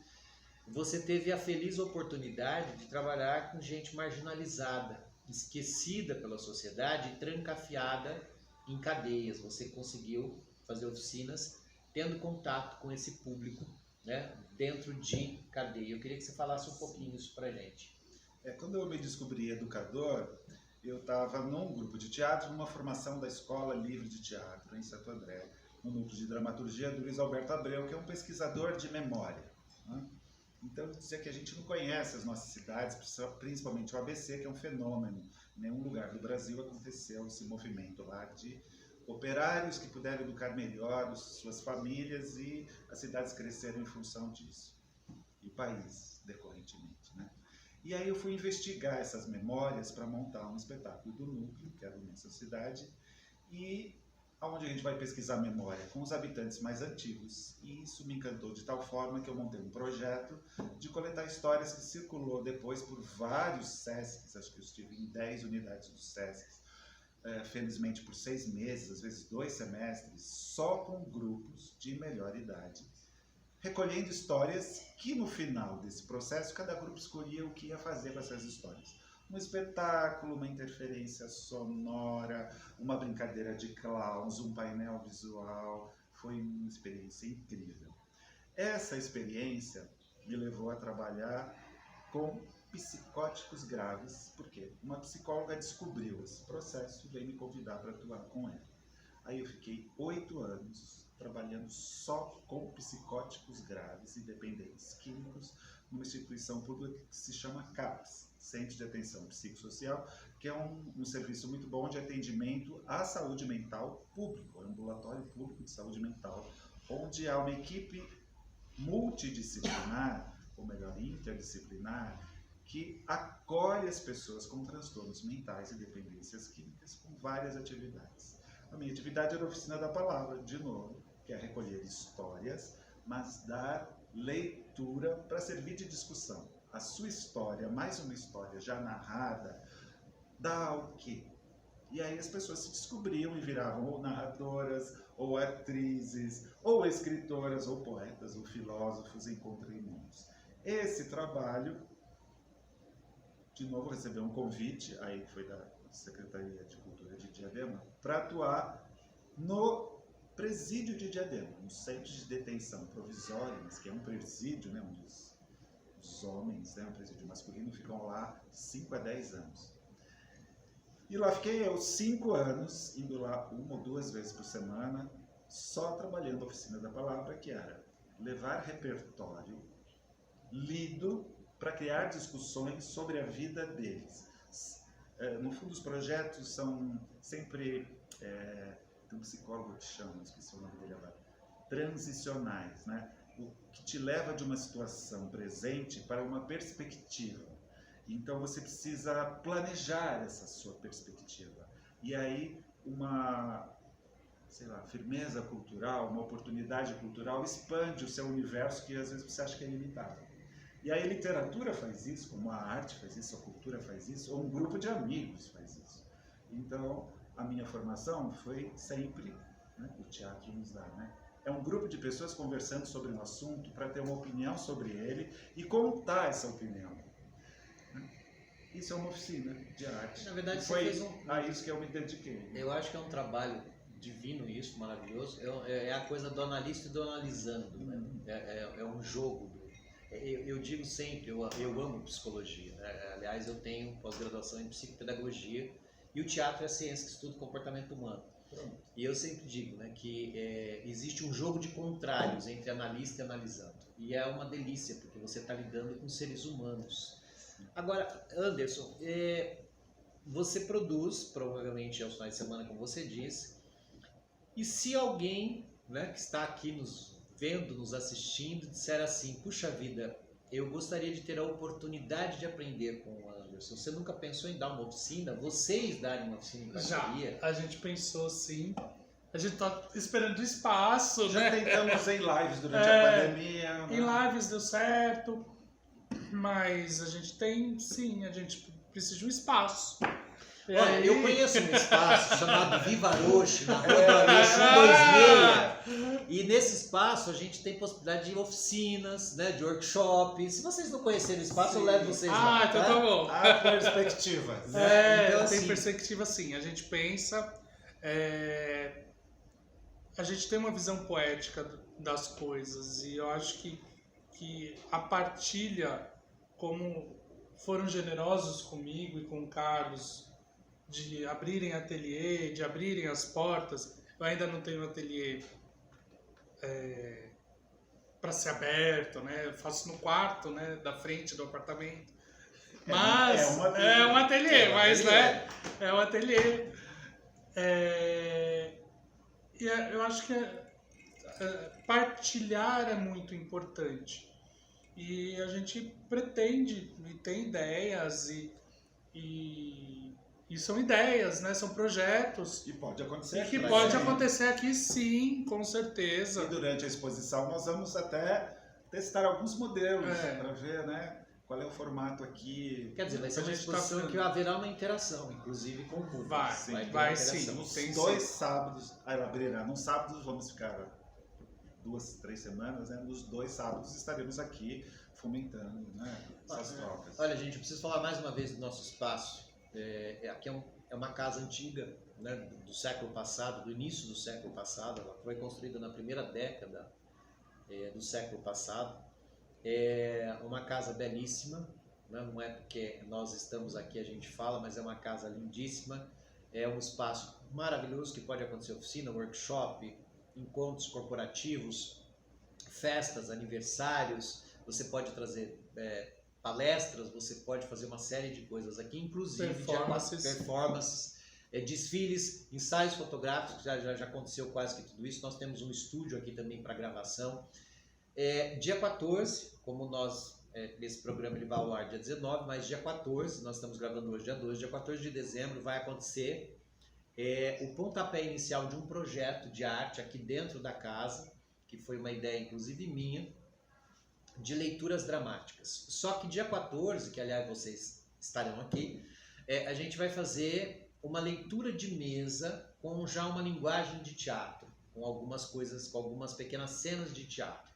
você teve a feliz oportunidade de trabalhar com gente marginalizada, esquecida pela sociedade e trancafiada em cadeias. Você conseguiu fazer oficinas tendo contato com esse público, né, dentro de cadeia. Eu queria que você falasse um pouquinho isso pra gente. Quando eu me descobri educador, eu estava num grupo de teatro, numa formação da Escola Livre de Teatro, em Santo André, no núcleo de dramaturgia do Luiz Alberto Abreu, que é um pesquisador de memória, né? Então, eu dizia que a gente não conhece as nossas cidades, principalmente o ABC, que é um fenômeno. Em nenhum lugar do Brasil aconteceu esse movimento lá de operários que puderam educar melhor suas famílias e as cidades cresceram em função disso. E o país, decorrentemente, né? E aí eu fui investigar essas memórias para montar um espetáculo do núcleo, que era nessa cidade, e onde a gente vai pesquisar memória com os habitantes mais antigos. E isso me encantou de tal forma que eu montei um projeto de coletar histórias que circulou depois por vários SESCs, acho que eu estive em 10 unidades dos SESCs, felizmente por 6 meses, às vezes 2 semestres, só com grupos de melhor idade, recolhendo histórias que no final desse processo cada grupo escolhia o que ia fazer com essas histórias. Um espetáculo, uma interferência sonora, uma brincadeira de clowns, um painel visual. Foi uma experiência incrível. Essa experiência me levou a trabalhar com psicóticos graves, porque uma psicóloga descobriu esse processo e veio me convidar para atuar com ela. Aí eu fiquei 8 anos trabalhando só com psicóticos graves e dependentes químicos numa instituição pública que se chama CAPS, Centro de Atenção Psicossocial, que é um serviço muito bom de atendimento à saúde mental público, é um ambulatório público de saúde mental, onde há uma equipe multidisciplinar, ou melhor, interdisciplinar, que acolhe as pessoas com transtornos mentais e dependências químicas com várias atividades. A minha atividade era a oficina da palavra, de novo, que é recolher histórias, mas dar leitura para servir de discussão. A sua história, mais uma história já narrada, dá o quê? E aí as pessoas se descobriam e viravam ou narradoras, ou atrizes, ou escritoras, ou poetas, ou filósofos, encontrei muitos. Esse trabalho, de novo, recebeu um convite, aí foi da Secretaria de Cultura de Diadema, para atuar no presídio de Diadema, um centro de detenção provisório, mas que é um presídio, né, onde os homens, né, um presídio masculino, ficam lá 5 a 10 anos. E lá fiquei eu 5 anos, indo lá 1 ou 2 vezes por semana, só trabalhando a oficina da palavra, que era levar repertório lido para criar discussões sobre a vida deles. No fundo, os projetos são sempre, tem um psicólogo que chama, esqueci o nome dele agora, transicionais, né? O que te leva de uma situação presente para uma perspectiva. Então você precisa planejar essa sua perspectiva. E aí uma, sei lá, firmeza cultural, uma oportunidade cultural expande o seu universo que às vezes você acha que é limitado. E aí a literatura faz isso, como a arte faz isso, a cultura faz isso, ou um grupo de amigos faz isso. Então, a minha formação foi sempre, né, o teatro nos dá, né? É um grupo de pessoas conversando sobre um assunto para ter uma opinião sobre ele e contar essa opinião. Isso é uma oficina de arte. Na verdade, foi você fez a isso que eu me dediquei. Eu acho que é um trabalho divino isso, maravilhoso. É a coisa do analista e do analisando, né? É um jogo. Eu digo sempre, eu amo psicologia. Aliás, eu tenho pós-graduação em psicopedagogia e o teatro é a ciência que estuda o comportamento humano. E eu sempre digo, né, que existe um jogo de contrários entre analista e analisando. E é uma delícia, porque você está lidando com seres humanos. Agora, Anderson, você produz, provavelmente aos finais de semana, como você disse, e se alguém, né, que está aqui nos vendo, nos assistindo, disser assim, puxa vida, eu gostaria de ter a oportunidade de aprender com o Anderson. Você nunca pensou em dar uma oficina? Vocês darem uma oficina em parceria? Já, a gente pensou sim. A gente tá esperando espaço, Já né? tentamos em lives durante a pandemia. Em lives deu certo, mas a gente tem, sim, a gente precisa de um espaço. E Olha, aí- eu conheço um espaço chamado Viva Roche, na Rua do Aroche 126. E nesse espaço a gente tem possibilidade de oficinas, né, de workshops. Se vocês não conhecerem o espaço, eu levo vocês lá. então tá bom. A perspectiva. Então, Tem assim- perspectiva sim. A gente pensa, a gente tem uma visão poética das coisas e eu acho que a partilha, como foram generosos comigo e com o Carlos, de abrirem ateliê, de abrirem as portas. Eu ainda não tenho ateliê para ser aberto, né? Eu faço no quarto, né, da frente do apartamento. Mas É um ateliê. mas né, é um ateliê. E eu acho que partilhar é muito importante. E a gente pretende e tem ideias e são ideias, né? São projetos. E pode acontecer E aqui. que Vai pode ser. acontecer aqui sim, com certeza. E durante a exposição nós vamos até testar alguns modelos para ver, né, qual é o formato aqui. Quer dizer, vai ser A uma gente tá exposição falando. que haverá uma interação, inclusive com o público. Vai, ter vai uma sim. interação. Nos Tem 2 sim. sábados, abrirá. Num sábado vamos ficar 2, 3 semanas, né? Nos 2 sábados estaremos aqui fomentando, né, essas trocas. Olha, gente, eu preciso falar mais uma vez do nosso espaço. Aqui é uma casa antiga, né, do século passado, do início do século passado. Ela foi construída na primeira década do século passado. É uma casa belíssima, né? Não é porque nós estamos aqui a gente fala, mas é uma casa lindíssima. É um espaço maravilhoso que pode acontecer oficina, workshop, encontros corporativos, festas, aniversários. Você pode trazer palestras, você pode fazer uma série de coisas aqui, inclusive performances, desfiles, ensaios fotográficos, já aconteceu quase que tudo isso. Nós temos um estúdio aqui também para gravação. Dia 14, como nós, esse programa ele vai ao ar dia 19, mas dia 14, nós estamos gravando hoje dia 12, dia 14 de dezembro vai acontecer o pontapé inicial de um projeto de arte aqui dentro da casa, que foi uma ideia inclusive minha, de leituras dramáticas. Só que dia 14, que aliás vocês estarão aqui, a gente vai fazer uma leitura de mesa com já uma linguagem de teatro, com algumas coisas, com algumas pequenas cenas de teatro.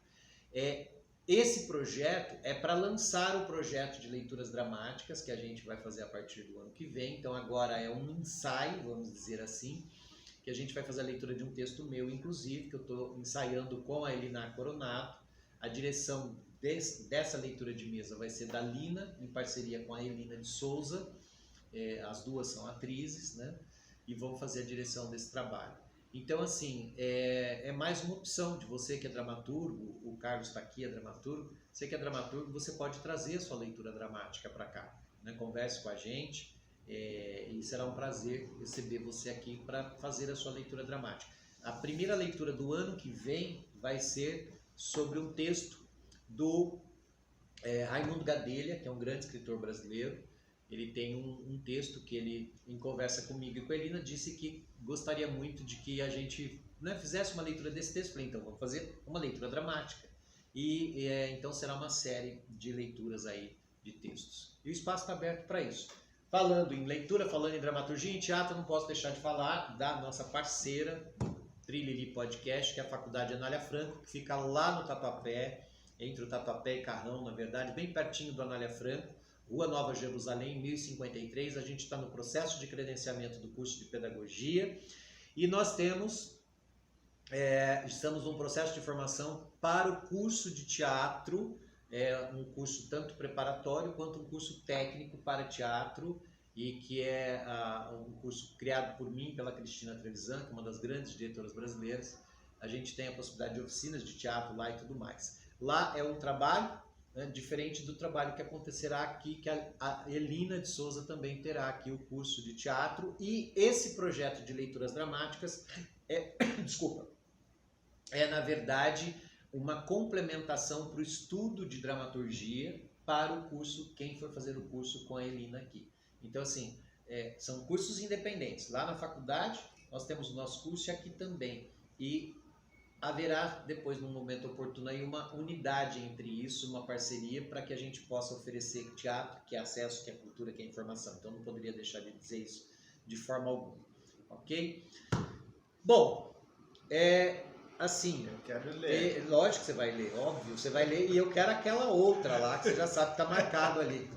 Esse projeto é para lançar o projeto de leituras dramáticas que a gente vai fazer a partir do ano que vem. Então agora é um ensaio, vamos dizer assim, que a gente vai fazer a leitura de um texto meu, inclusive, que eu estou ensaiando com a Elina Coronato. A direção dessa leitura de mesa vai ser da Lina, em parceria com a Elina de Souza. As duas são atrizes, né? E vão fazer a direção desse trabalho. Então, assim, é mais uma opção de você que é dramaturgo, o Carlos está aqui, é dramaturgo. Você que é dramaturgo, você pode trazer a sua leitura dramática para cá, né? Converse com a gente e será um prazer receber você aqui para fazer a sua leitura dramática. A primeira leitura do ano que vem vai ser sobre um texto do Raimundo Gadelha, que é um grande escritor brasileiro. Ele tem um texto que ele, em conversa comigo e com a Elina, disse que gostaria muito de que a gente, né, fizesse uma leitura desse texto. Falei, então vamos fazer uma leitura dramática. E então será uma série de leituras aí de textos. E o espaço está aberto para isso. Falando em leitura, falando em dramaturgia, em teatro, não posso deixar de falar da nossa parceira, Trilili Podcast, que é a Faculdade Anália Franco, que fica lá no Tatuapé, entre o Tatuapé e Carrão, na verdade, bem pertinho do Anália Franco. Rua Nova Jerusalém, 1053, a gente está no processo de credenciamento do curso de Pedagogia e nós estamos num processo de formação para o curso de teatro, um curso tanto preparatório quanto um curso técnico para teatro e que é um curso criado por mim, pela Cristina Trevisan, que é uma das grandes diretoras brasileiras. A gente tem a possibilidade de oficinas de teatro lá e tudo mais. Lá é um trabalho, né, diferente do trabalho que acontecerá aqui, que a Elina de Souza também terá aqui o curso de teatro, e esse projeto de leituras dramáticas é na verdade uma complementação para o estudo de dramaturgia para o curso, quem for fazer o curso com a Elina aqui. Então, assim, são cursos independentes. Lá na faculdade, nós temos o nosso curso e aqui também. E haverá, depois, num momento oportuno, aí uma unidade entre isso, uma parceria, para que a gente possa oferecer teatro, que é acesso, que é cultura, que é informação. Então, não poderia deixar de dizer isso de forma alguma. Ok? Bom, assim... Eu quero ler. Lógico que você vai ler, óbvio. Você vai ler e eu quero aquela outra lá, que você já sabe que está marcado ali.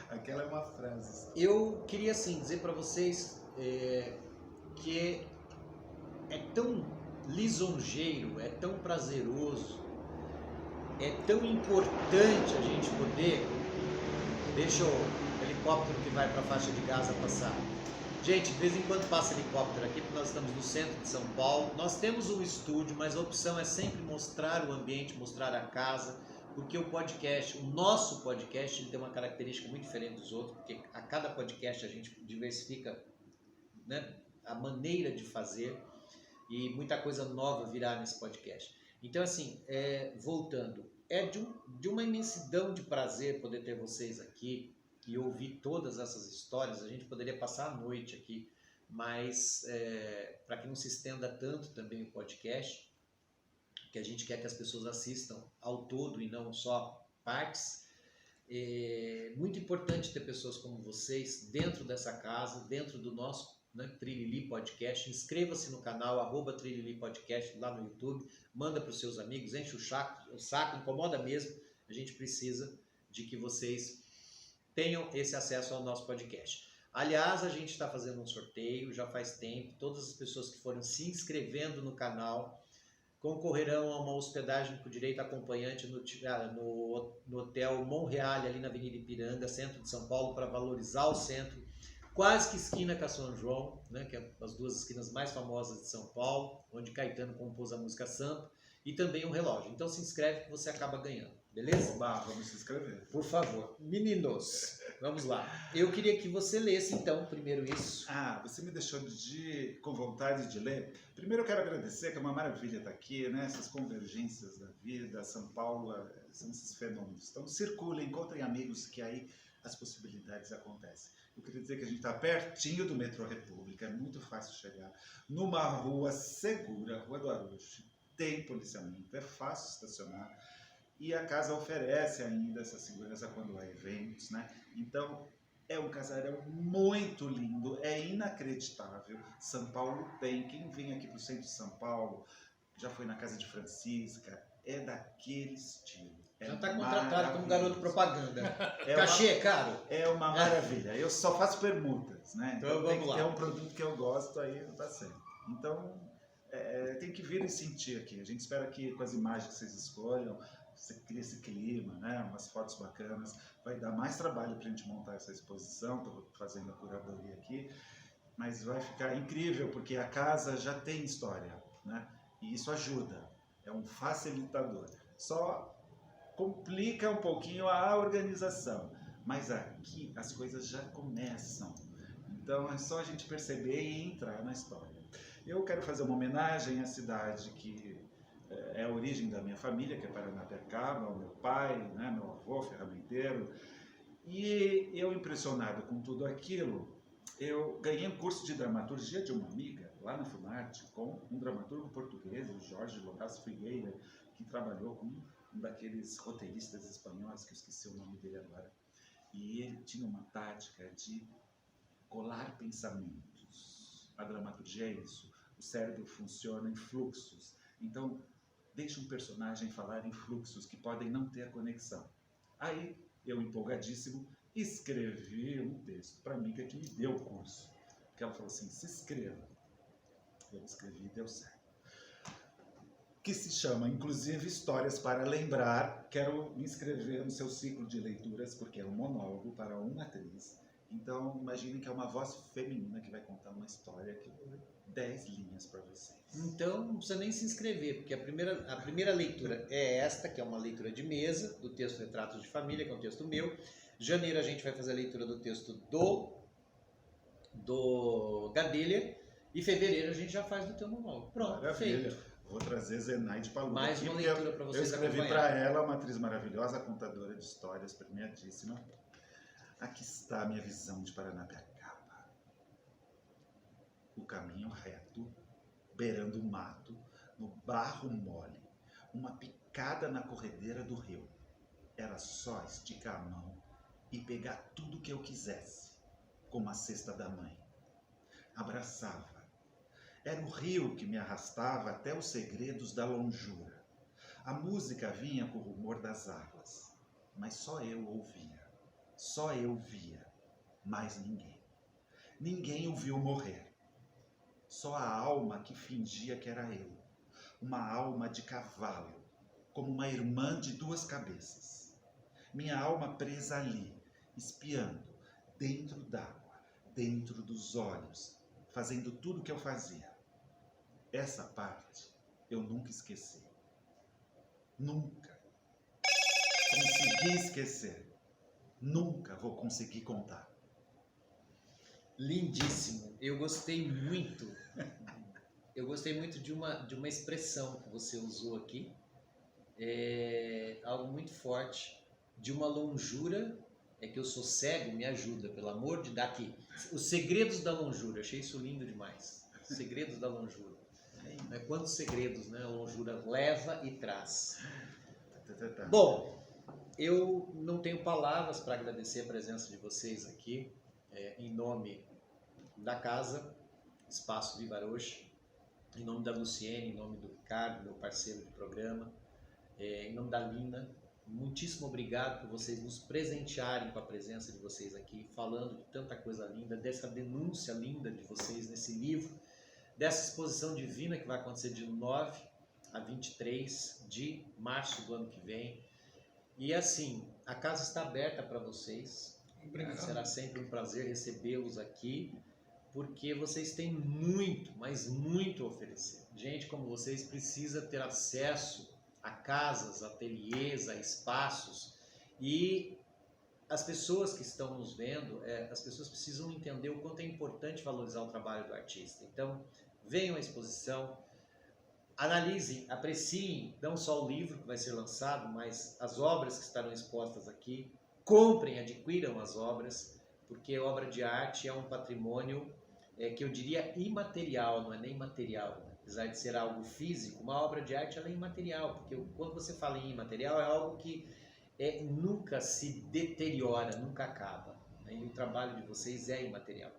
Aquela é uma frase. Eu queria, assim, dizer para vocês que é tão lisonjeiro, é tão prazeroso, é tão importante a gente poder... Deixa o helicóptero que vai para a faixa de Gaza passar. Gente, de vez em quando passa helicóptero aqui, porque nós estamos no centro de São Paulo. Nós temos um estúdio, mas a opção é sempre mostrar o ambiente, mostrar a casa, porque o podcast, o nosso podcast, ele tem uma característica muito diferente dos outros, porque a cada podcast a gente diversifica, né, a maneira de fazer e muita coisa nova virá nesse podcast. Então, assim, voltando, de uma imensidão de prazer poder ter vocês aqui e ouvir todas essas histórias. A gente poderia passar a noite aqui, mas para que não se estenda tanto também o podcast, que a gente quer que as pessoas assistam ao todo e não só partes, é muito importante ter pessoas como vocês dentro dessa casa, dentro do nosso, né, Trilili Podcast. Inscreva-se no canal @Trilili Podcast lá no YouTube, manda para os seus amigos, enche o saco, incomoda mesmo. A gente precisa de que vocês tenham esse acesso ao nosso podcast. Aliás, a gente está fazendo um sorteio já faz tempo. Todas as pessoas que foram se inscrevendo no canal concorrerão a uma hospedagem com direito a acompanhante no Hotel Monreale, ali na Avenida Ipiranga, centro de São Paulo, para valorizar o centro, quase que esquina com a São João, né, que é as duas esquinas mais famosas de São Paulo, onde Caetano compôs a música Sampa, e também um relógio. Então se inscreve que você acaba ganhando, beleza? Oba, vamos se inscrever. Por favor. Meninos, vamos lá. Eu queria que você lesse então primeiro isso. Você me deixou com vontade de ler. Primeiro eu quero agradecer, que é uma maravilha estar aqui, né? Essas convergências da vida, São Paulo, são esses fenômenos. Então circulem, encontrem amigos, que aí as possibilidades acontecem. Eu queria dizer que a gente está pertinho do metrô República, é muito fácil chegar. Numa rua segura, Rua do Arujo, tem policiamento, é fácil estacionar. E a casa oferece ainda essa segurança quando há eventos, né? Então, é um casarão muito lindo, é inacreditável. São Paulo tem, quem vem aqui para o centro de São Paulo, já foi na casa de Francisca, é daquele estilo. Já está contratado como garoto propaganda. É Cachê é caro? É uma maravilha. Eu só faço permutas, né? Então tem vamos que lá. ter um produto que eu gosto, aí não dá certo. Então, tem que vir e sentir aqui. A gente espera que com as imagens que vocês escolham, você cria esse clima, né? Umas fotos bacanas. Vai dar mais trabalho para a gente montar essa exposição. Estou fazendo a curadoria aqui. Mas vai ficar incrível, porque a casa já tem história, né? E isso ajuda. É um facilitador. Só complica um pouquinho a organização. Mas aqui as coisas já começam. Então é só a gente perceber e entrar na história. Eu quero fazer uma homenagem à cidade que é a origem da minha família, que é Paranapiacaba, o meu pai, né, meu avô, ferramenteiro. E eu, impressionado com tudo aquilo, eu ganhei um curso de dramaturgia de uma amiga, lá na Funarte, com um dramaturgo português, o Jorge Loras Figueira, que trabalhou com um daqueles roteiristas espanhóis, que eu esqueci o nome dele agora. E ele tinha uma tática de colar pensamentos. A dramaturgia é isso. O cérebro funciona em fluxos. Então, deixa um personagem falar em fluxos que podem não ter a conexão. Aí, eu, empolgadíssimo, escrevi um texto para a amiga que me deu o curso. Que ela falou assim, se inscreva. Eu escrevi e deu certo. Que se chama, inclusive, Histórias para Lembrar. Quero me inscrever no seu ciclo de leituras, porque é um monólogo para uma atriz. Então, imaginem que é uma voz feminina que vai contar uma história que 10 linhas para vocês. Então, não precisa nem se inscrever, porque a primeira leitura é esta, que é uma leitura de mesa, do texto Retratos de Família, que é um texto meu. Janeiro a gente vai fazer a leitura do texto do Gadelha, e fevereiro a gente já faz do teu monólogo. Pronto, Maravilha. feito. Vou trazer Zenaide Paluda Mais aqui, uma porque leitura para eu vocês escrevi acompanharem. para ela, uma atriz maravilhosa, contadora de histórias, premiadíssima. Aqui está a minha visão de Paranapiacaba. O caminho reto, beirando o mato, no barro mole, uma picada na corredeira do rio. Era só esticar a mão e pegar tudo que eu quisesse, como a cesta da mãe. Abraçava. Era o rio que me arrastava até os segredos da longura. A música vinha com o rumor das águas, mas só eu ouvia, só eu via, mais ninguém. Ninguém o viu morrer. Só a alma que fingia que era eu, uma alma de cavalo, como uma irmã de duas cabeças. Minha alma presa ali, espiando, dentro d'água, dentro dos olhos, fazendo tudo o que eu fazia. Essa parte eu nunca esqueci. Nunca consegui esquecer. Nunca vou conseguir contar. Lindíssimo. Eu gostei muito. Eu gostei muito de uma expressão que você usou aqui. É algo muito forte. De uma longura. É que eu sou cego, me ajuda, pelo amor de daqui. Os segredos da longura. Achei isso lindo demais. Segredos da longura. Quantos segredos, né? A longura leva e traz. Bom, eu não tenho palavras para agradecer a presença de vocês aqui, em nome da casa, Espaço Viva Roxa, em nome da Luciene, em nome do Ricardo, meu parceiro de programa, em nome da Lina. Muitíssimo obrigado por vocês nos presentearem com a presença de vocês aqui, falando de tanta coisa linda, dessa denúncia linda de vocês nesse livro, dessa exposição divina que vai acontecer de 9 a 23 de março do ano que vem. E assim, a casa está aberta para vocês. Obrigado. Será sempre um prazer recebê-los aqui, porque vocês têm muito, mas muito a oferecer. Gente como vocês precisa ter acesso a casas, ateliês, a espaços, e as pessoas que estão nos vendo, as pessoas precisam entender o quanto é importante valorizar o trabalho do artista. Então, venham à exposição, analisem, apreciem não só o livro que vai ser lançado, mas as obras que estarão expostas aqui. Comprem, adquiram as obras, porque obra de arte é um patrimônio que eu diria imaterial, não é nem material. Né? Apesar de ser algo físico, uma obra de arte ela é imaterial, porque quando você fala em imaterial é algo que nunca se deteriora, nunca acaba. Né? E o trabalho de vocês é imaterial.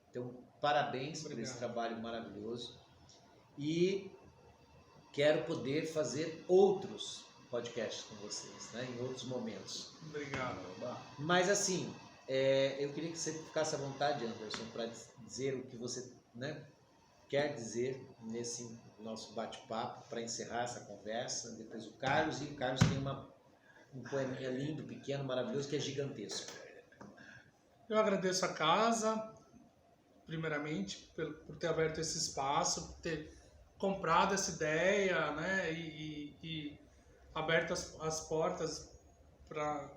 Então, parabéns por esse trabalho maravilhoso. E quero poder fazer outros podcasts com vocês, né? Em outros momentos. Obrigado. Mas assim, eu queria que você ficasse à vontade, Anderson, para dizer o que você, né, quer dizer nesse nosso bate-papo, para encerrar essa conversa. Depois o Carlos tem um poeminha lindo, pequeno, maravilhoso, que é gigantesco. Eu agradeço a casa, primeiramente, por ter aberto esse espaço, por ter comprado essa ideia, né, e aberto as portas para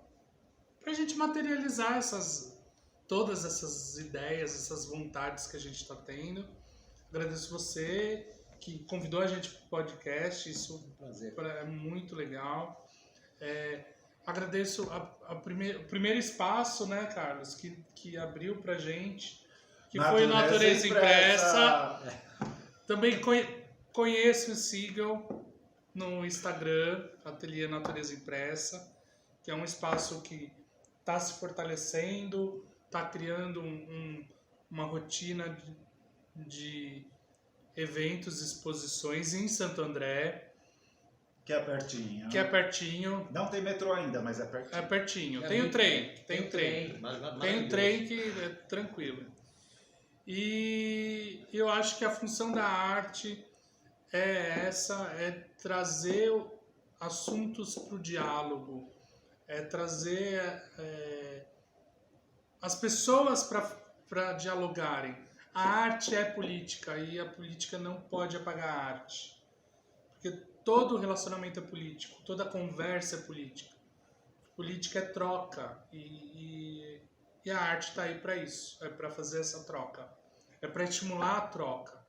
a gente materializar todas essas ideias, essas vontades que a gente está tendo. Agradeço você que convidou a gente para o podcast, isso Prazer. é muito legal. Agradeço o primeiro espaço, né, Carlos, que abriu para a gente, que foi o Natureza Impressa. Também conheço e sigam no Instagram, Ateliê Natureza Impressa, que é um espaço que está se fortalecendo, está criando uma rotina de eventos, exposições em Santo André. Que é pertinho. Que é pertinho. Não tem metrô ainda, mas é pertinho. É pertinho. É tem o muito trem. bem. Tem o trem. Tem um trem que é tranquilo. E eu acho que a função da arte é trazer assuntos para o diálogo, trazer as pessoas para dialogarem. A arte é política e a política não pode apagar a arte. Porque todo relacionamento é político, toda conversa é política. Política é troca e a arte está aí para isso, é para fazer essa troca, é para estimular a troca.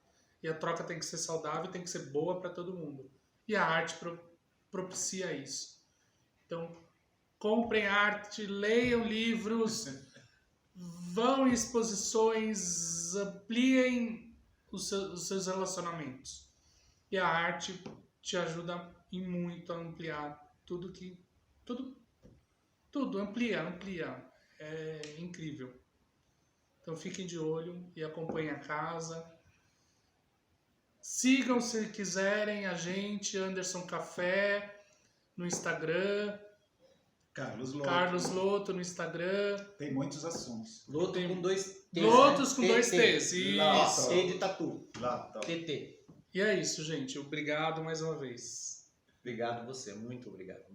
E a troca tem que ser saudável, tem que ser boa para todo mundo. E a arte propicia isso. Então, comprem arte, leiam livros, vão em exposições, ampliem os seus relacionamentos. E a arte te ajuda em muito a ampliar tudo, amplia. É incrível. Então fiquem de olho e acompanhem a casa. Sigam, se quiserem, a gente, Anderson Café, no Instagram. Carlos Loto no Instagram. Tem muitos assuntos. Loto com 2 T's. Lotos com né? 2 T's. Isso. T de tatu. Lá, TT. E é isso, gente. Obrigado mais uma vez. Obrigado você, muito obrigado.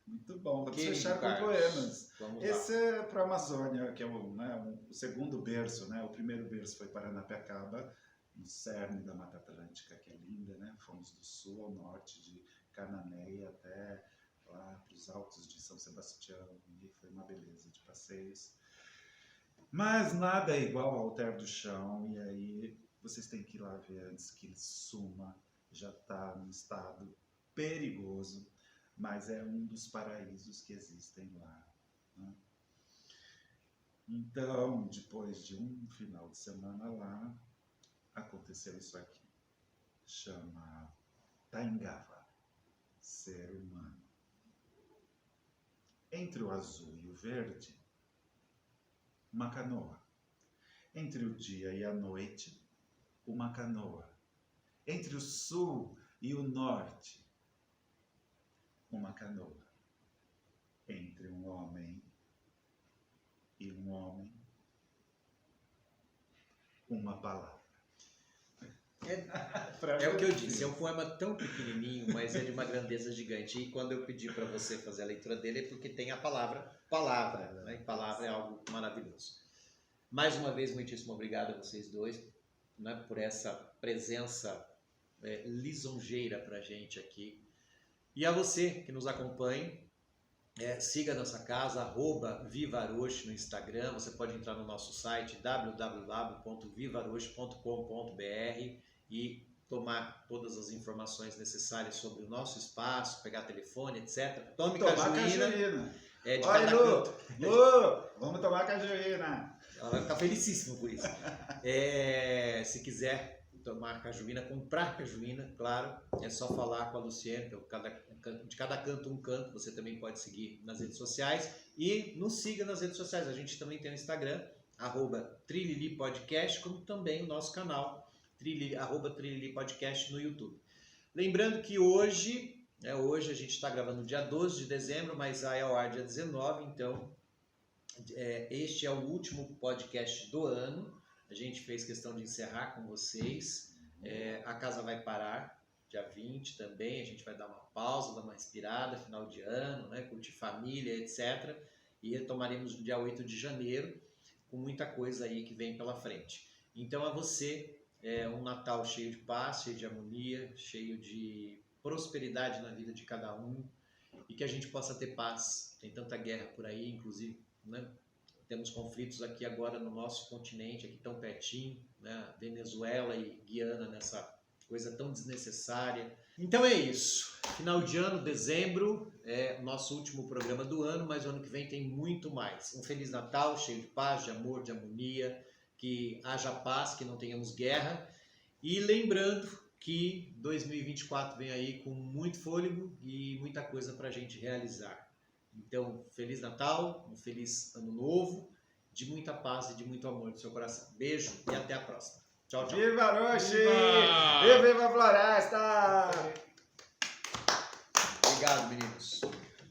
Muito bom. Vamos Querido fechar com Carlos, poemas. Vamos lá. Esse é para a Amazônia, que é o segundo berço, né? O primeiro berço foi Paranapiacaba, no cerne da Mata Atlântica, que é linda, né? Fomos do sul ao norte, de Cananéia até lá para os altos de São Sebastião, e foi uma beleza de passeios. Mas nada é igual ao Alter do Chão, e aí vocês têm que ir lá ver antes que ele suma, já está num estado perigoso, mas é um dos paraísos que existem lá, né? Então, depois de um final de semana lá, aconteceu isso aqui. Chama Taingava, ser humano. Entre o azul e o verde, uma canoa. Entre o dia e a noite, uma canoa. Entre o sul e o norte, uma canoa. Entre um homem e um homem, uma palavra. É o que eu disse, é um poema tão pequenininho, mas é de uma grandeza gigante. E quando eu pedi para você fazer a leitura dele, é porque tem a palavra, né? E palavra é algo maravilhoso. Mais uma vez, muitíssimo obrigado a vocês dois, né, por essa presença lisonjeira para a gente aqui. E a você que nos acompanha, siga a nossa casa, @vivaroche no Instagram. Você pode entrar no nosso site www.vivaroche.com.br e tomar todas as informações necessárias sobre o nosso espaço, pegar telefone, etc. Tome cajuína. De Olha, cada Lu, canto. vamos tomar cajuína. Ela vai ficar felicíssima por isso. Se quiser tomar cajuína, comprar cajuína, claro, é só falar com a Luciene, de cada canto um canto. Você também pode seguir nas redes sociais e nos siga nas redes sociais. A gente também tem o Instagram, @trililipodcast, como também o nosso canal, @trililipodcast no YouTube. Lembrando que hoje a gente está gravando dia 12 de dezembro, mas vai ao ar dia 19, então este é o último podcast do ano. A gente fez questão de encerrar com vocês. A casa vai parar dia 20 também. A gente vai dar uma pausa, dar uma respirada, final de ano, né? Curtir família, etc. E retomaremos no dia 8 de janeiro, com muita coisa aí que vem pela frente. Então, a você, um Natal cheio de paz, cheio de harmonia, cheio de prosperidade na vida de cada um, e que a gente possa ter paz. Tem tanta guerra por aí, inclusive, né? Temos conflitos aqui agora no nosso continente, aqui tão pertinho, né? Venezuela e Guiana, nessa coisa tão desnecessária. Então é isso. Final de ano, dezembro, é o nosso último programa do ano, mas o ano que vem tem muito mais. Um Feliz Natal, cheio de paz, de amor, de harmonia, que haja paz, que não tenhamos guerra. E lembrando que 2024 vem aí com muito fôlego e muita coisa para a gente realizar. Então, Feliz Natal, um feliz Ano Novo, de muita paz e de muito amor do seu coração. Beijo e até a próxima. Tchau, tchau. Viva Roche! Viva! Viva a floresta! Obrigado, meninos.